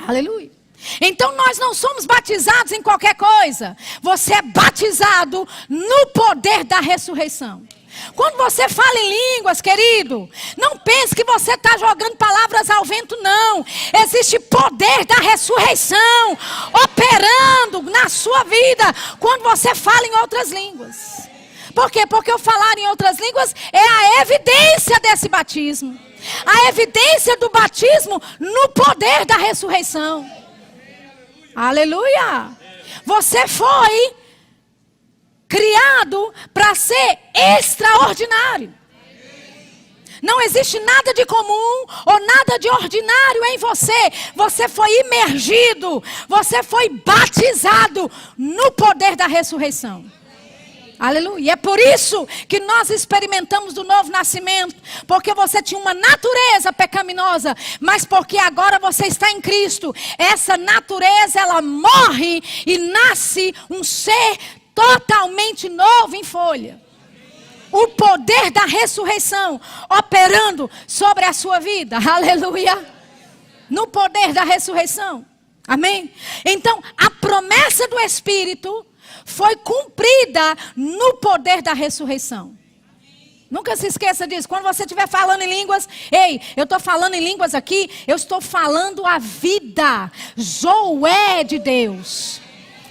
Aleluia. Então nós não somos batizados em qualquer coisa. Você é batizado no poder da ressurreição. Quando você fala em línguas, querido, não pense que você está jogando palavras ao vento, não. Existe poder da ressurreição operando na sua vida quando você fala em outras línguas. Por quê? Porque o falar em outras línguas é a evidência desse batismo. A evidência do batismo no poder da ressurreição. Aleluia! Você foi criado para ser extraordinário. Não existe nada de comum ou nada de ordinário em você. Você foi imergido, você foi batizado no poder da ressurreição. Aleluia. E é por isso que nós experimentamos do novo nascimento. Porque você tinha uma natureza pecaminosa. Mas porque agora você está em Cristo. Essa natureza, ela morre e nasce um ser totalmente novo em folha. O poder da ressurreição operando sobre a sua vida. Aleluia. No poder da ressurreição. Amém? Então, a promessa do Espírito foi cumprida no poder da ressurreição. Nunca se esqueça disso. Quando você estiver falando em línguas, ei, eu estou falando em línguas aqui, eu estou falando a vida, Zoé de Deus.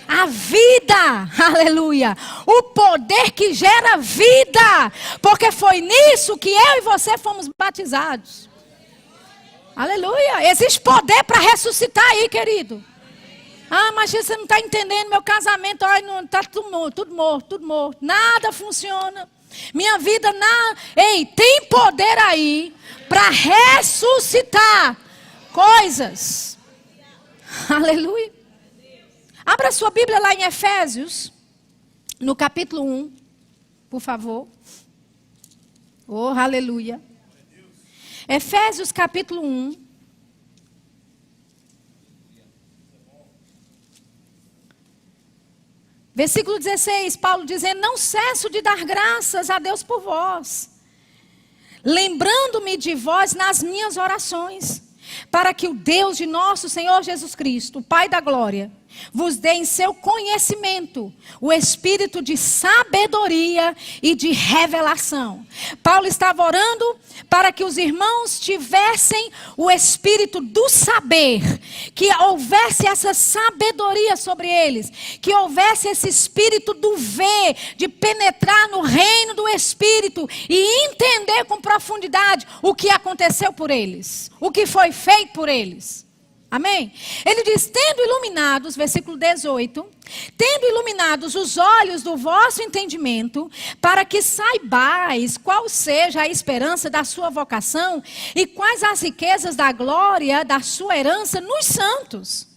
A vida, aleluia. O poder que gera vida. Porque foi nisso que eu e você fomos batizados. Aleluia. Existe poder para ressuscitar aí, querido. Ah, mas você não está entendendo, meu casamento, está tudo morto. Nada funciona. Minha vida, ei, tem poder aí para ressuscitar coisas. Aleluia. Abra sua Bíblia lá em Efésios, no capítulo 1, por favor. Oh, aleluia. Efésios capítulo 1. Versículo 16, Paulo dizendo, não cesso de dar graças a Deus por vós, lembrando-me de vós nas minhas orações, para que o Deus de nosso Senhor Jesus Cristo, o Pai da glória, vos dê em seu conhecimento o espírito de sabedoria e de revelação. Paulo estava orando para que os irmãos tivessem o espírito do saber, que houvesse essa sabedoria sobre eles, que houvesse esse espírito do ver, de penetrar no reino do espírito e entender com profundidade o que aconteceu por eles, o que foi feito por eles. Amém? Ele diz, tendo iluminados, versículo 18, tendo iluminados os olhos do vosso entendimento, para que saibais qual seja a esperança da sua vocação e quais as riquezas da glória da sua herança nos santos.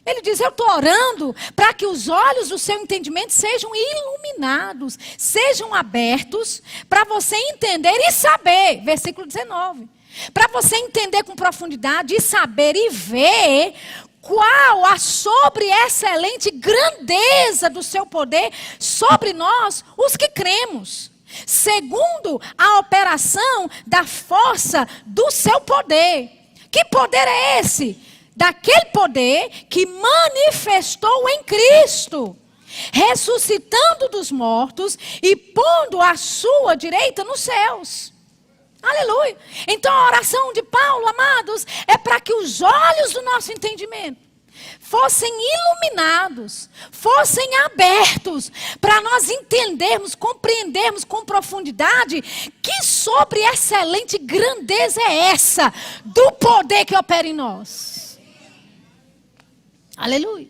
Ele diz, eu estou orando para que os olhos do seu entendimento sejam iluminados, sejam abertos, para você entender e saber, versículo 19. Para você entender com profundidade e saber e ver qual a sobreexcelente grandeza do seu poder sobre nós, os que cremos, segundo a operação da força do seu poder. Que poder é esse? Daquele poder que manifestou em Cristo, ressuscitando dos mortos e pondo a sua direita nos céus. Aleluia. Então a oração de Paulo, amados, é para que os olhos do nosso entendimento fossem iluminados, fossem abertos, para nós entendermos, compreendermos com profundidade que sobre excelente grandeza é essa do poder que opera em nós. Aleluia.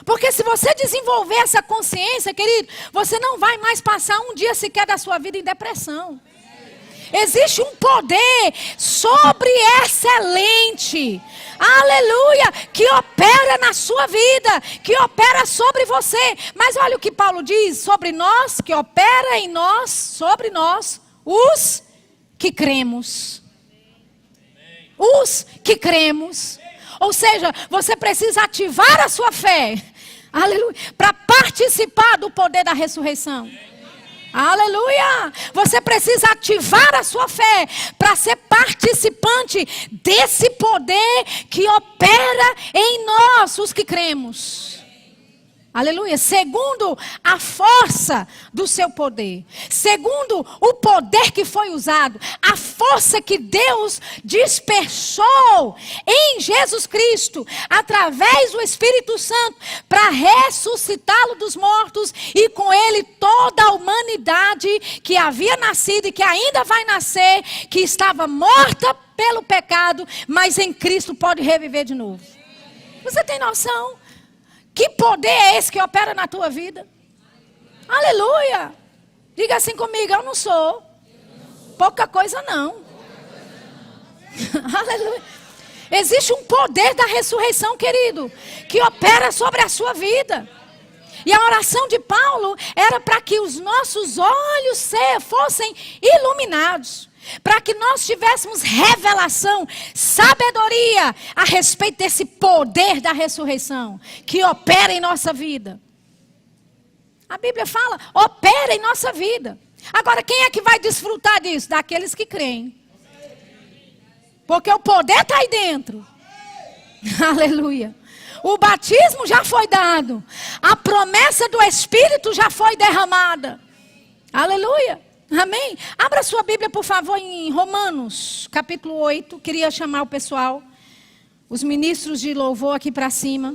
Porque se você desenvolver essa consciência, querido, você não vai mais passar um dia sequer da sua vida em depressão. Existe um poder sobreexcelente, aleluia, que opera na sua vida, que opera sobre você. Mas olha o que Paulo diz sobre nós, que opera em nós, sobre nós, os que cremos. Os que cremos. Ou seja, você precisa ativar a sua fé, aleluia, para participar do poder da ressurreição. Aleluia! Você precisa ativar a sua fé para ser participante desse poder que opera em nós, os que cremos. Aleluia! Segundo a força do seu poder, segundo o poder que foi usado, a força que Deus dispersou em Jesus Cristo, através do Espírito Santo, para ressuscitá-lo dos mortos e com ele toda a humanidade que havia nascido e que ainda vai nascer, que estava morta pelo pecado, mas em Cristo pode reviver de novo. Você tem noção? Que poder é esse que opera na tua vida? Aleluia! Diga assim comigo, eu não sou pouca coisa não. Aleluia! Existe um poder da ressurreição, querido, que opera sobre a sua vida. E a oração de Paulo era para que os nossos olhos fossem iluminados, para que nós tivéssemos revelação, sabedoria a respeito desse poder da ressurreição que opera em nossa vida. A Bíblia fala, opera em nossa vida. Agora, quem é que vai desfrutar disso? Daqueles que creem. Porque o poder está aí dentro. Aleluia. O batismo já foi dado. A promessa do Espírito já foi derramada. Aleluia. Amém? Abra sua Bíblia, por favor, em Romanos, capítulo 8. Queria chamar o pessoal, os ministros de louvor aqui para cima.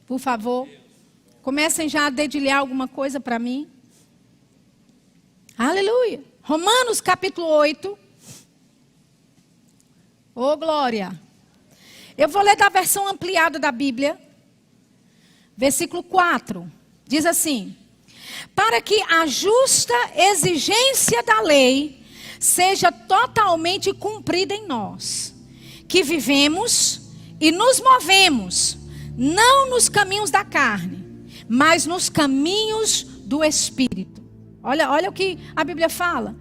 Por favor. Comecem já a dedilhar alguma coisa para mim. Aleluia. Romanos, capítulo 8. Ô, glória. Eu vou ler da versão ampliada da Bíblia. Versículo 4. Diz assim: para que a justa exigência da lei seja totalmente cumprida em nós, que vivemos e nos movemos, não nos caminhos da carne, mas nos caminhos do Espírito. Olha o que a Bíblia fala.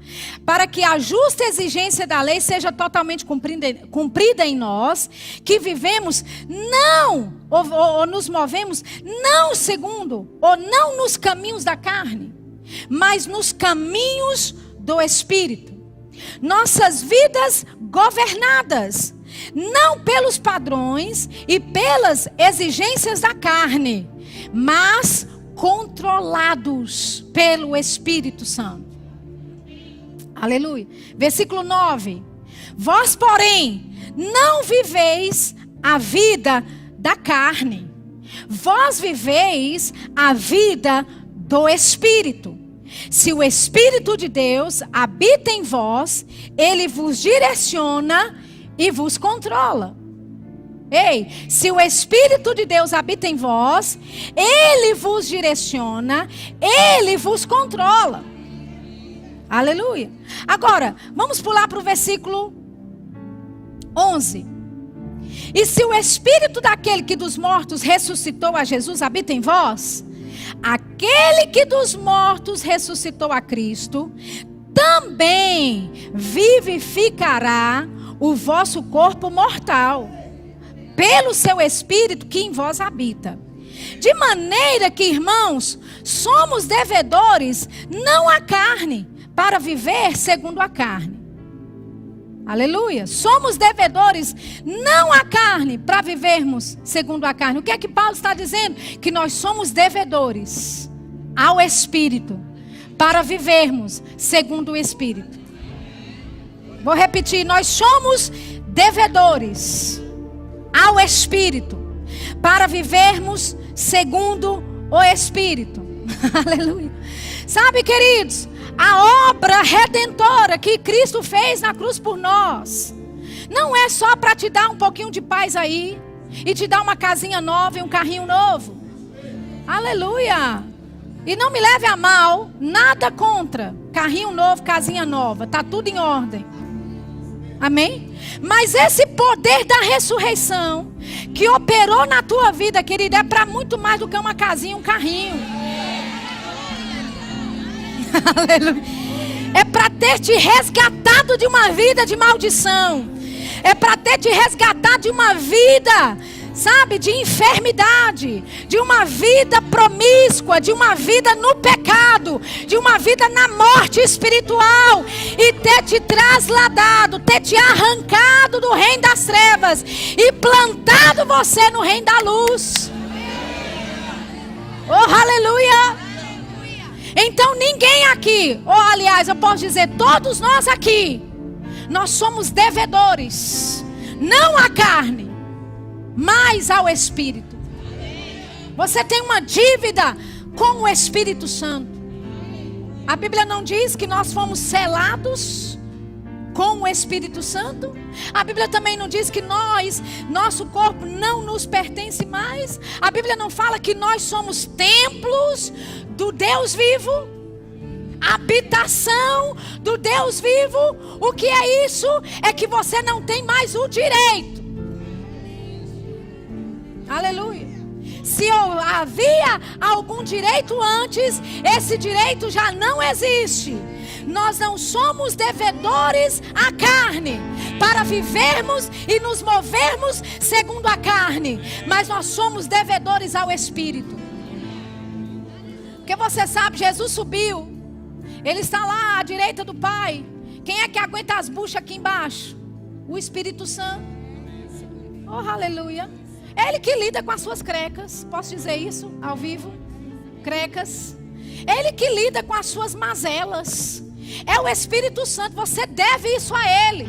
Para que a justa exigência da lei seja totalmente cumprida em nós, que vivemos não, ou nos movemos, não segundo, ou não nos caminhos da carne, mas nos caminhos do Espírito. nossas vidas governadas, não pelos padrões e pelas exigências da carne, mas controlados pelo Espírito Santo. Aleluia. Versículo 9. Vós, porém, não viveis a vida da carne. Vós viveis a vida do Espírito. Se o Espírito de Deus habita em vós, ele vos direciona e vos controla. Ei, se o Espírito de Deus habita em vós, ele vos direciona, ele vos controla. Aleluia. Agora, vamos pular para o versículo 11. E se o Espírito daquele que dos mortos ressuscitou a Jesus habita em vós, aquele que dos mortos ressuscitou a Cristo, também vivificará o vosso corpo mortal, pelo seu Espírito que em vós habita. De maneira que, irmãos, somos devedores, não à carne, para viver segundo a carne. Aleluia. Somos devedores, não à carne, para vivermos segundo a carne. O que é que Paulo está dizendo? Que nós somos devedores ao Espírito, para vivermos segundo o Espírito. Vou repetir, nós somos devedores ao Espírito, para vivermos segundo o Espírito. Aleluia. Sabe, queridos, a obra redentora que Cristo fez na cruz por nós, não é só para te dar um pouquinho de paz aí, e te dar uma casinha nova e um carrinho novo. Aleluia. E não me leve a mal, nada contra carrinho novo, casinha nova, está tudo em ordem. Amém? Mas esse poder da ressurreição que operou na tua vida, querida, é para muito mais do que uma casinha, um carrinho. Aleluia. É para ter te resgatado de uma vida de maldição. É para ter te resgatado de uma vida, sabe, de enfermidade, de uma vida promíscua, de uma vida no pecado, de uma vida na morte espiritual, e ter te trasladado, ter te arrancado do reino das trevas e plantado você no reino da luz. Oh, aleluia. Então ninguém aqui, ou aliás eu posso dizer, todos nós aqui, nós somos devedores, não à carne, mas ao Espírito. Você tem uma dívida com o Espírito Santo. A Bíblia não diz que nós fomos selados com o Espírito Santo? A Bíblia também não diz que nosso corpo não nos pertence mais? A Bíblia não fala que nós somos templos do Deus vivo? Habitação do Deus vivo? O que é isso? É que você não tem mais o direito. Aleluia. Se havia algum direito antes, esse direito já não existe. Nós não somos devedores à carne, para vivermos e nos movermos segundo a carne, mas nós somos devedores ao Espírito. Porque você sabe, Jesus subiu, ele está lá à direita do Pai. Quem é que aguenta as buchas aqui embaixo? O Espírito Santo. Oh, aleluia. É ele que lida com as suas crecas. Posso dizer isso ao vivo? Crecas. É ele que lida com as suas mazelas. É o Espírito Santo. Você deve isso a ele.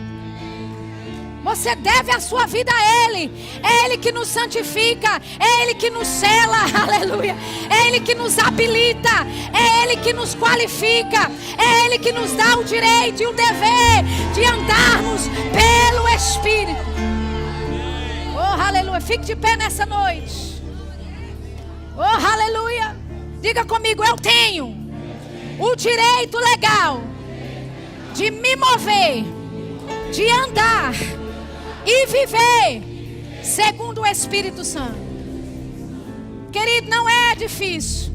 Você deve a sua vida a ele. É ele que nos santifica. É ele que nos sela. Aleluia. É ele que nos habilita. É ele que nos qualifica. É ele que nos dá o direito e o dever de andarmos pelo Espírito. Oh, aleluia. Fique de pé nessa noite. Oh, aleluia. Diga comigo, eu tenho o direito legal de me mover, de andar e viver segundo o Espírito Santo. Querido, não é difícil.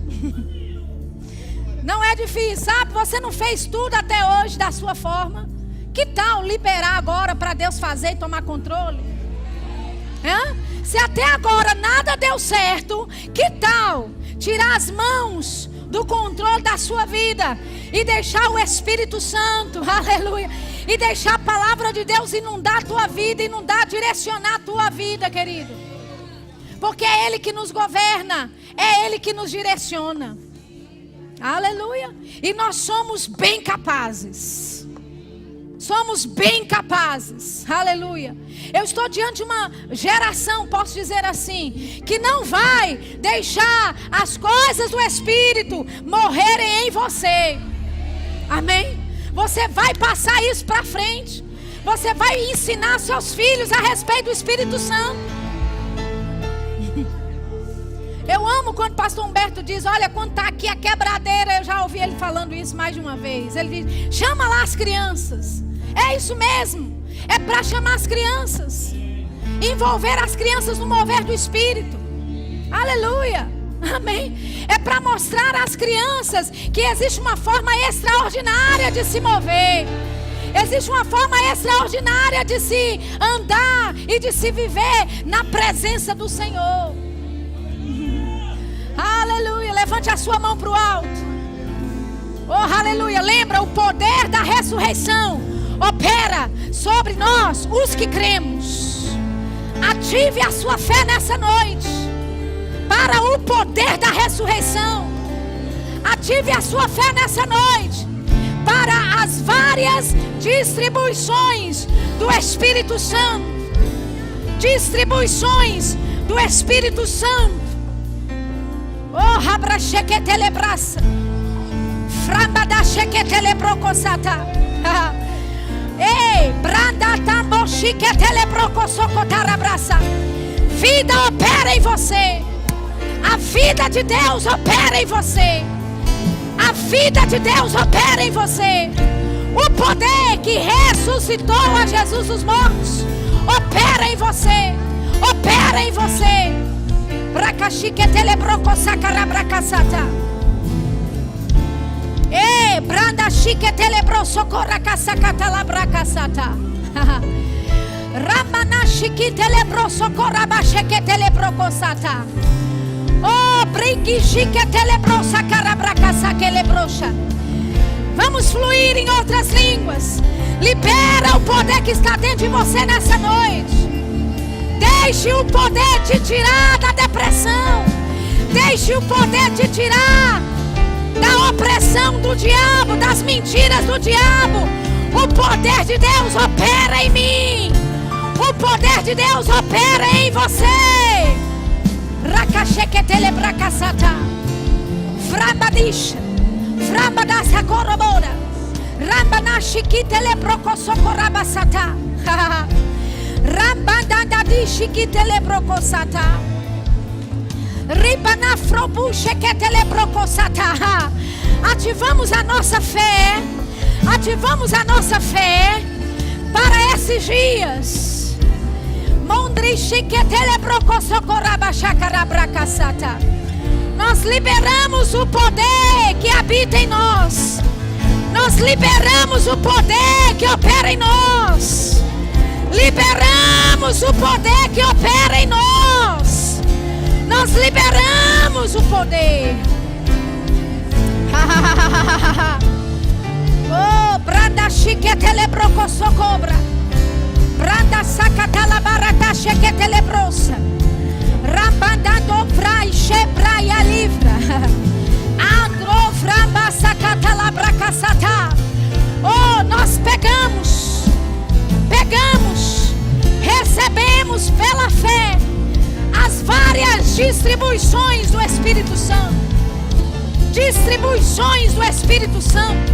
Não é difícil, sabe? Você não fez tudo até hoje da sua forma. Que tal liberar agora para Deus fazer e tomar controle? Se até agora nada deu certo, que tal tirar as mãos do controle da sua vida e deixar o Espírito Santo, aleluia, e deixar a palavra de Deus inundar a tua vida, inundar, direcionar a tua vida, querido. Porque é Ele que nos governa, é Ele que nos direciona. Aleluia. E nós somos bem capazes. Somos bem capazes. Aleluia. Eu estou diante de uma geração, posso dizer assim, que não vai deixar as coisas do Espírito morrerem em você. Amém? Você vai passar isso para frente. Você vai ensinar seus filhos a respeito do Espírito Santo. Eu amo quando o pastor Humberto diz, olha, quando está aqui a quebradeira, eu já ouvi ele falando isso mais de uma vez. Ele diz, chama lá as crianças. É isso mesmo. É para chamar as crianças. Envolver as crianças no mover do Espírito. Aleluia. Amém. É para mostrar às crianças que existe uma forma extraordinária de se mover. Existe uma forma extraordinária de se andar e de se viver na presença do Senhor. Aleluia. Levante a sua mão para o alto. Oh, aleluia. Lembra, o poder da ressurreição opera sobre nós, os que cremos. Ative a sua fé nessa noite para o poder da ressurreição. Ative a sua fé nessa noite para as várias distribuições do Espírito Santo. Distribuições do Espírito Santo. Oh, rabra sheketele braça. Framba da sheketele brocosata. Ei, branda tambo sheketele brocosocotara braça. Vida opera em você. A vida de Deus opera em você. A vida de Deus opera em você. O poder que ressuscitou a Jesus dos mortos opera em você. Opera em você. Bracaxiquetele brocosacarabracasata. Ei, branda chiquetele brosocoracasacatalabracasata. Ramana chiquitele brosocorabachequetele brocosata. Oh, brinquichiquetele brosacarabracasaquele brocha. Vamos fluir em outras línguas. Libera o poder que está dentro de você nessa noite. Deixe o poder te tirar da depressão. Deixe o poder te tirar da opressão do diabo, das mentiras do diabo. O poder de Deus opera em mim. O poder de Deus opera em você. Rakasheketele bracasata. Frambadisha. Frambadasa corobora. Rambanashikitele brocosocorabasata. Rambandadadishikitele brocosata. Ribanafrobusheketele brocosata. Ativamos a nossa fé. Ativamos a nossa fé para esses dias. Mondrishiketele brocosocorabachacarabracasata. Nós liberamos o poder que habita em nós. Nós liberamos o poder que opera em nós. Liberamos o poder que opera em nós. Nós liberamos o poder. Oh, branda chiquetele brocosocobra. Branda sacatala barata chiquetele brosa. Rambandando frai chepraia livra. Andro framba sacatala bracasata. Oh, nós pegamos, recebemos pela fé as várias distribuições do Espírito Santo. Distribuições do Espírito Santo.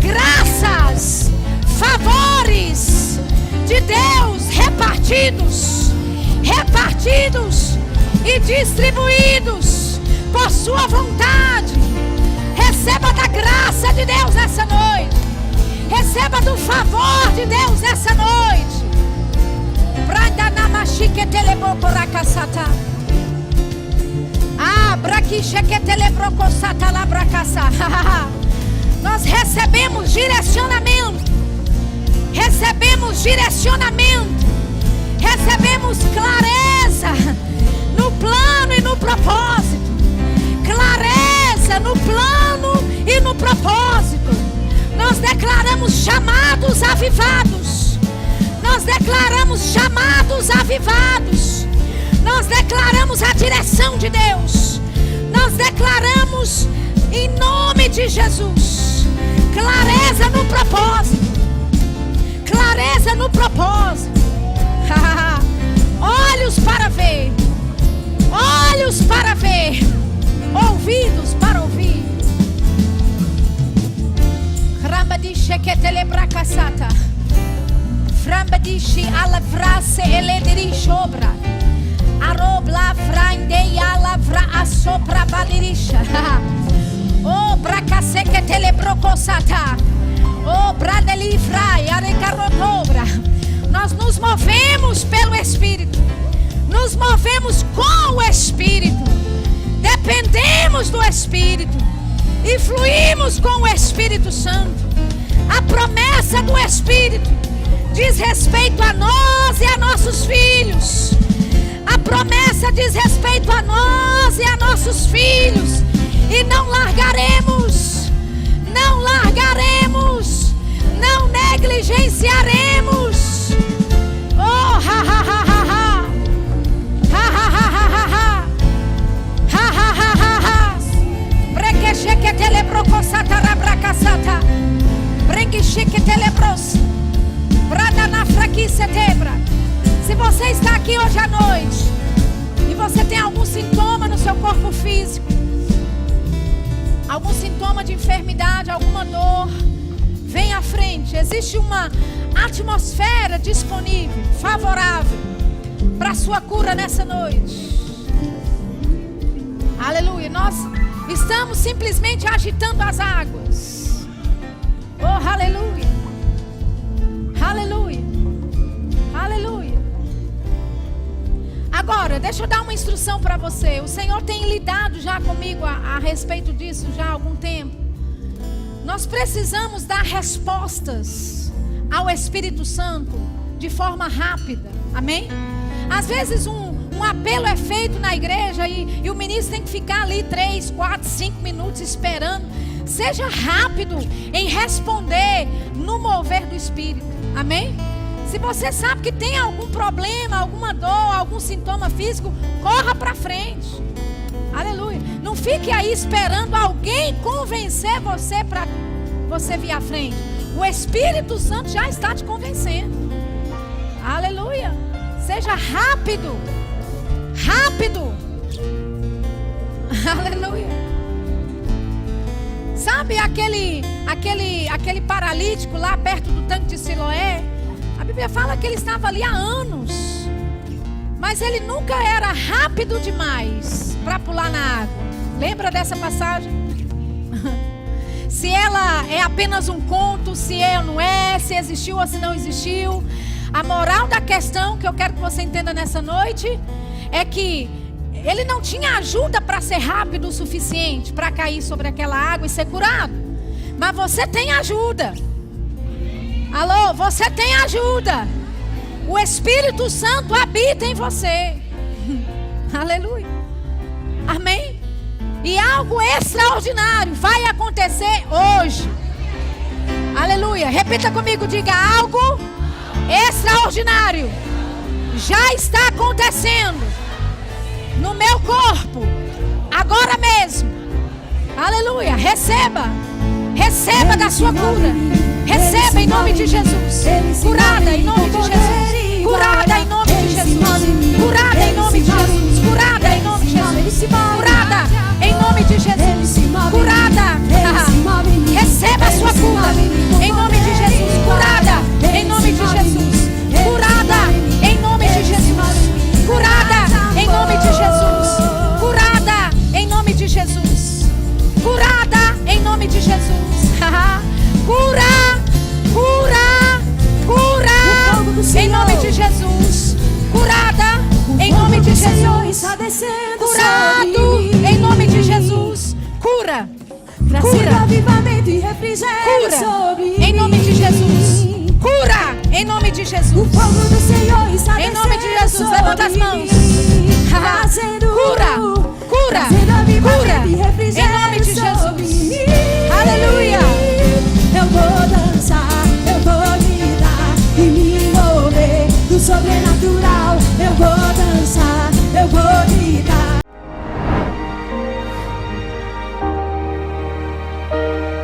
Graças, favores de Deus repartidos e distribuídos por sua vontade. Receba da graça de Deus nessa noite. Receba do favor de Deus nessa noite. Nós recebemos direcionamento. Recebemos direcionamento. Recebemos clareza no plano e no propósito. Clareza clareza no plano e no propósito. Nós declaramos chamados avivados. Nós declaramos chamados avivados. Nós declaramos a direção de Deus. Nós declaramos em nome de Jesus clareza no propósito. Clareza no propósito. Olhos para ver. Olhos para ver. Ouvidos para ouvir. Rambadiche que telebracasata. Frambadiche alavrase eledirish obra. Arobla frandeia lavra a sopra valirisha. Oh, bracase que telebrocosata. Oh, bradeli frai arecarotobra. Nós nos movemos pelo Espírito. Nos movemos com o Espírito. Dependemos do Espírito. E fluímos com o Espírito Santo. A promessa do Espírito diz respeito a nós e a nossos filhos. A promessa diz respeito a nós e a nossos filhos. E não largaremos. Não largaremos. Não negligenciaremos. Oh, ha, ha, ha, ha, ha. Ha, ha, ha, ha, ha, ha. Ha, ha, ha, ha, ha. Brequecheque telebrocosata rabracasata. Brequecheque telebros. Brada na fraquice tebra. Se você está aqui hoje à noite e você tem algum sintoma no seu corpo físico, algum sintoma de enfermidade, alguma dor, vem à frente. Existe uma atmosfera disponível, favorável para a sua cura nessa noite. Aleluia. Nós estamos simplesmente agitando as águas. Oh, aleluia. Aleluia. Aleluia. Agora, deixa eu dar uma instrução para você. O Senhor tem lidado já comigo a respeito disso já há algum tempo. Nós precisamos dar respostas ao Espírito Santo de forma rápida. Amém? Às vezes um apelo é feito na igreja e o ministro tem que ficar ali 3, 4, 5 minutos esperando. Seja rápido em responder no mover do Espírito. Amém? Se você sabe que tem algum problema, alguma dor, algum sintoma físico, corra para frente. Aleluia. Não fique aí esperando alguém convencer você para você vir à frente. O Espírito Santo já está te convencendo. Aleluia. Seja rápido. Rápido. Aleluia. Sabe aquele paralítico lá perto do tanque de Siloé? A Bíblia fala que ele estava ali há anos, mas ele nunca era rápido demais para pular na água. Lembra dessa passagem? Se ela é apenas um conto, se é ou não é, se existiu ou se não existiu. A moral da questão que eu quero que você entenda nessa noite é que ele não tinha ajuda para ser rápido o suficiente para cair sobre aquela água e ser curado. Mas você tem ajuda. Alô, você tem ajuda. O Espírito Santo habita em você. Aleluia. Amém? E algo extraordinário vai acontecer hoje. Aleluia. Repita comigo, diga: algo extraordinário já está acontecendo no meu corpo, agora mesmo. Aleluia. Receba. Receba da sua cura. Receba em nome de Jesus. Curada em nome de Jesus. Curada em nome de Jesus. Curada em nome de Jesus. Curada em nome de Jesus. Curada em nome de Jesus. Curada. Receba a sua cura em nome de Jesus. Curada em nome de Jesus. Curada em nome de Jesus. Curada em nome de Jesus. Curada em nome de Jesus. Curada em nome de Jesus. Cura, cura, cura em nome de Jesus. Curada em nome de Jesus. Curado em nome de Jesus. Cura, cura, cura em nome de Jesus. Cura em nome de Jesus. Em nome de Jesus. Levanta as mãos.